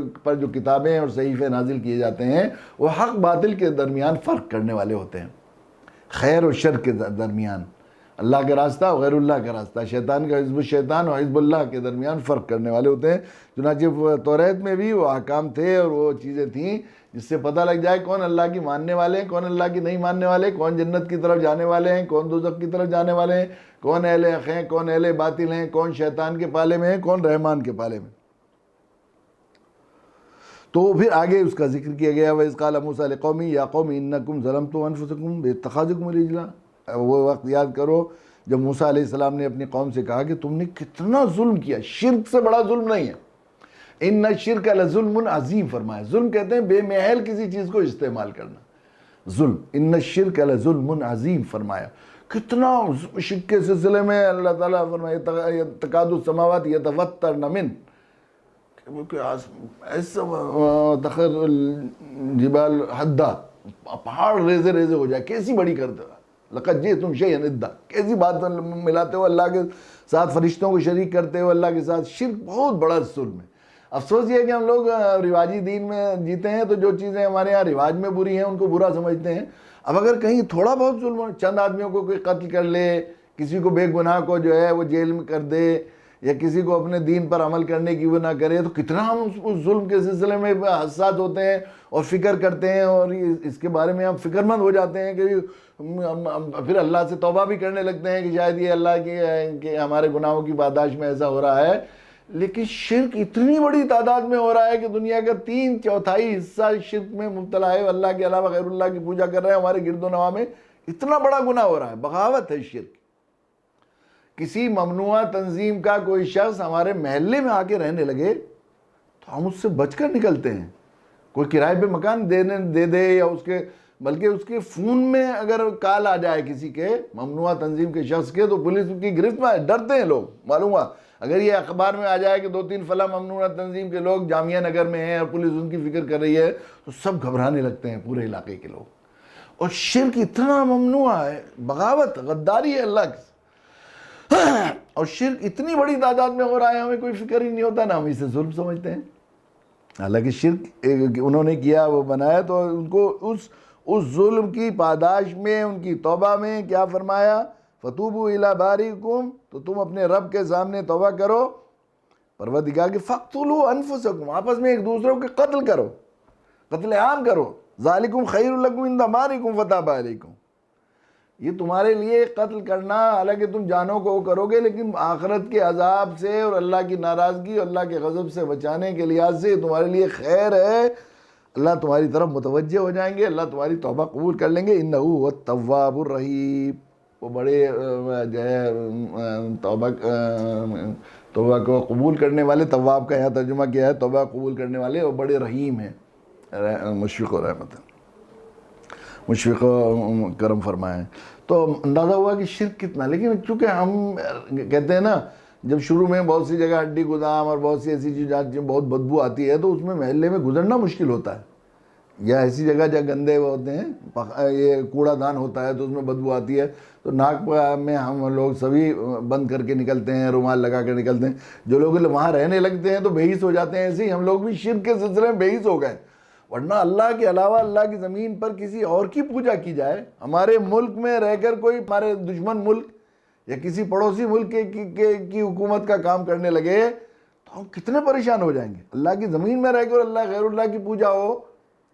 کتابیں اور صحیفے نازل کیے جاتے ہیں وہ حق باطل کے درمیان فرق کرنے والے ہوتے ہیں، خیر و شر کے درمیان، اللہ کا راستہ اور غیر اللہ کا راستہ، شیطان کا حزب الشیطان اور حزب اللہ کے درمیان فرق کرنے والے ہوتے ہیں. چنانچہ توریت میں بھی وہ احکام تھے اور وہ چیزیں تھیں جس سے پتہ لگ جائے کون اللہ کی ماننے والے ہیں، کون اللہ کی نہیں ماننے والے، کون جنت کی طرف جانے والے ہیں، کون دوزخ کی طرف جانے والے ہیں، کون اہل حق ہیں، کون اہل باطل ہیں، کون شیطان کے پالے میں ہیں، کون رحمان کے پالے میں. تو پھر آگے اس کا ذکر کیا گیا وَإِذْ قَالَ مُوسَىٰ لِقَوْمِهِ يَا قَوْمِ إِنَّكُمْ ظَلَمْتُمْ أَنفُسَكُمْ بِاتِّخَاذِكُمُ الْعِجْلَ. وہ وقت یاد کرو جب موسیٰ علیہ السلام نے اپنی قوم سے کہا کہ تم نے کتنا ظلم کیا. شرک سے بڑا ظلم نہیں ہے. ان الشرک لظلم عظیم فرمایا. ظلم کہتے ہیں بے محل کسی چیز کو استعمال کرنا. ظلم ان الشرک لظلم عظیم فرمایا. کتنا شرک کے سلسلے میں اللہ تعالیٰ فرمایا تکاد السماوات یتفطرن من، ایسا تخر الجبال حدا، پہاڑ ریزے ریزے ہو جائے، کیسی بڑی کرتے ہو. لقد جئتم شیئا ادا، کیسی بات ملاتے ہو اللہ کے ساتھ، فرشتوں کو شریک کرتے ہو اللہ کے ساتھ. شرک بہت بڑا ظلم ہے. افسوس یہ ہے کہ ہم لوگ رواجی دین میں جیتے ہیں تو جو چیزیں ہمارے ہاں رواج میں بری ہیں ان کو برا سمجھتے ہیں. اب اگر کہیں تھوڑا بہت ظلم ہو، چند آدمیوں کو کوئی قتل کر لے، کسی کو بے گناہ کو جو ہے وہ جیل میں کر دے، یا کسی کو اپنے دین پر عمل کرنے کی وہ نہ کرے، تو کتنا ہم اس ظلم کے سلسلے میں حساس ہوتے ہیں اور فکر کرتے ہیں، اور اس کے بارے میں ہم فکر مند ہو جاتے ہیں کہ پھر اللہ سے توبہ بھی کرنے لگتے ہیں کہ شاید یہ اللہ کی ہمارے گناہوں کی پاداش میں ایسا ہو رہا ہے. لیکن شرک اتنی بڑی تعداد میں ہو رہا ہے کہ دنیا کا 3/4 حصہ شرک میں مبتلا ہے، اللہ کے علاوہ غیر اللہ کی پوجا کر رہے ہیں. ہمارے گرد و نواح میں اتنا بڑا گناہ ہو رہا ہے، بغاوت ہے شرک. کسی ممنوعہ تنظیم کا کوئی شخص ہمارے محلے میں آ کے رہنے لگے تو ہم اس سے بچ کر نکلتے ہیں. کوئی کرائے پہ مکان دے دے یا بلکہ اس کے فون میں اگر کال آ جائے کسی کے ممنوعہ تنظیم کے شخص کے تو پولیس کی گرفت میں ڈرتے ہیں لوگ. معلوم ہوا اگر یہ اخبار میں آ جائے کہ 2-3 فلاں ممنوعہ تنظیم کے لوگ جامعہ نگر میں ہیں اور پولیس ان کی فکر کر رہی ہے تو سب گھبرانے لگتے ہیں پورے علاقے کے لوگ. اور شرک اتنا ممنوع ہے، بغاوت غداری ہے اللہ کے، اور شرک اتنی بڑی تعداد میں ہو رہا ہے ہمیں کوئی فکر ہی نہیں ہوتا، نہ ہم اسے ظلم سمجھتے ہیں. حالانکہ شرک انہوں نے کیا، وہ بنایا، تو ان کو اس ظلم کی پاداش میں، ان کی توبہ میں کیا فرمایا؟ فتوبوا الی بارئکم، تو تم اپنے رب کے سامنے توبہ کرو، پروردگار کے فاقتلوا انفسکم، آپس میں ایک دوسروں کے قتل کرو، قتل عام کرو. ذالکم خیر لکم عند بارئکم فتاب علیکم، یہ تمہارے لیے قتل کرنا، حالانکہ تم جانوں کو کرو گے لیکن آخرت کے عذاب سے اور اللہ کی ناراضگی اور اللہ کے غضب سے بچانے کے لحاظ سے تمہارے لیے خیر ہے. اللہ تمہاری طرف متوجہ ہو جائیں گے، اللہ تمہاری توبہ قبول کر لیں گے. انہ هو التواب الرحیم، وہ بڑے جو ہے توبہ کو قبول کرنے والے، تواب کا یہاں ترجمہ کیا ہے توبہ قبول کرنے والے، اور بڑے رحیم ہیں، مشفق و رحمت ہے، مشفق و کرم فرمائیں. تو اندازہ ہوا کہ شرک کتنا. لیکن چونکہ ہم کہتے ہیں نا جب شروع میں بہت سی جگہ ہڈی گودام اور بہت سی ایسی چیزیں بہت بدبو آتی ہے تو اس میں محلے میں گزرنا مشکل ہوتا ہے، یا ایسی جگہ جہاں گندے ہوتے ہیں، یہ کوڑا دان ہوتا ہے تو اس میں بدبو آتی ہے، تو ناک میں ہم لوگ سبھی بند کر کے نکلتے ہیں، رومال لگا کر نکلتے ہیں. جو لوگ وہاں رہنے لگتے ہیں تو بےحیس ہو جاتے ہیں. ایسے ہی ہم لوگ بھی شرک کے سلسلے میں بےحیس ہو گئے. ورنہ اللہ کے علاوہ اللہ کی زمین پر کسی اور کی پوجا کی جائے، ہمارے ملک میں رہ کر کوئی ہمارے دشمن ملک یا کسی پڑوسی ملک کی حکومت کا کام کرنے لگے تو ہم کتنے پریشان ہو جائیں گے. اللہ کی زمین میں رہ کر اللہ غیر اللہ کی پوجا ہو،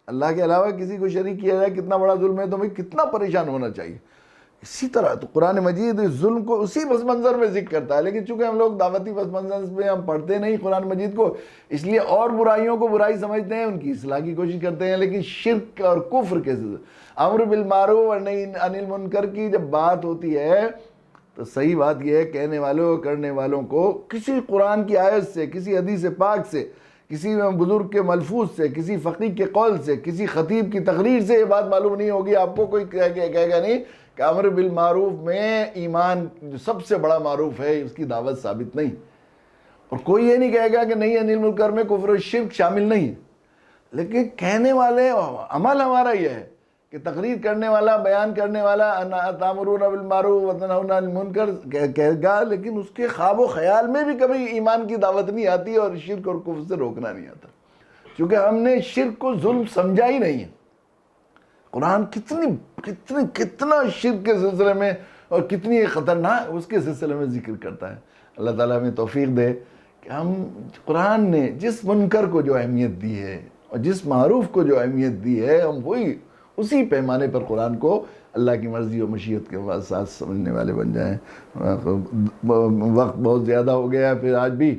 اللہ کے علاوہ کسی کو شریک کیا جائے، کتنا بڑا ظلم ہے. تو ہمیں کتنا پریشان ہونا چاہیے. اسی طرح تو قرآن مجید اس ظلم کو اسی پس منظر میں ذکر کرتا ہے، لیکن چونکہ ہم لوگ دعوتی پس منظر میں ہم پڑھتے نہیں قرآن مجید کو، اس لیے اور برائیوں کو برائی سمجھتے ہیں، ان کی اصلاح کی کوشش کرتے ہیں. لیکن شرک اور کفر کے امر بالمعروف اور نہی عن المنکر کی جب بات ہوتی ہے تو صحیح بات یہ ہے کہنے والوں کرنے والوں کو کسی قرآن کی آیت سے، کسی حدیث پاک سے، کسی بزرگ کے ملفوظ سے، کسی فقیہ کے قول سے، کسی خطیب کی تقریر سے یہ بات معلوم نہیں ہوگی. آپ کو کوئی کہے گا نہیں کہ امر بالمعروف میں ایمان جو سب سے بڑا معروف ہے اس کی دعوت ثابت نہیں، اور کوئی یہ نہیں کہے گا کہ نہیں عن المنکر میں کفر و شرک شامل نہیں. لیکن کہنے والے عمل ہمارا یہ ہے کہ تقریر کرنے والا، بیان کرنے والا تامرون بالمعروف وتنہون عن المنکر کہے گا، لیکن اس کے خواب و خیال میں بھی کبھی ایمان کی دعوت نہیں آتی اور شرک اور کفر سے روکنا نہیں آتا، کیونکہ ہم نے شرک کو ظلم سمجھا ہی نہیں ہے۔ قرآن کتنا شرک کے سلسلے میں اور کتنی خطرناک اس کے سلسلے میں ذکر کرتا ہے۔ اللہ تعالیٰ ہمیں توفیق دے کہ ہم قرآن نے جس منکر کو جو اہمیت دی ہے اور جس معروف کو جو اہمیت دی ہے، ہم اسی پیمانے پر قرآن کو اللہ کی مرضی و مشیت کے ساتھ سمجھنے والے بن جائیں۔ وقت بہت زیادہ ہو گیا ہے پھر آج بھی،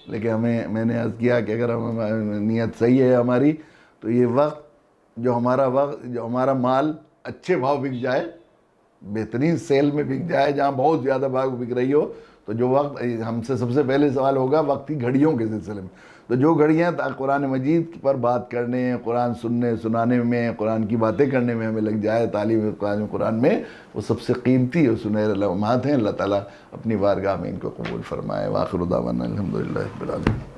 لیکن میں نے عرض کیا کہ اگر نیت صحیح ہے ہماری تو یہ وقت جو ہمارا مال اچھے بھاؤ بک جائے، بہترین سیل میں بک جائے، جہاں بہت زیادہ بھاگ بک رہی ہو، تو جو وقت ہم سے سب سے پہلے سوال ہوگا وقت کی گھڑیوں کے سلسلے میں، تو جو گھڑیاں قرآن مجید پر بات کرنے، قرآن سنانے میں، قرآن کی باتیں کرنے میں ہمیں لگ جائے، تعلیم قرآن میں، وہ سب سے قیمتی اور سنہرے لمحات ہیں۔ اللہ تعالیٰ اپنی بارگاہ میں ان کو قبول فرمائے۔ وآخر دعوانا الحمدللہ رب العالمین۔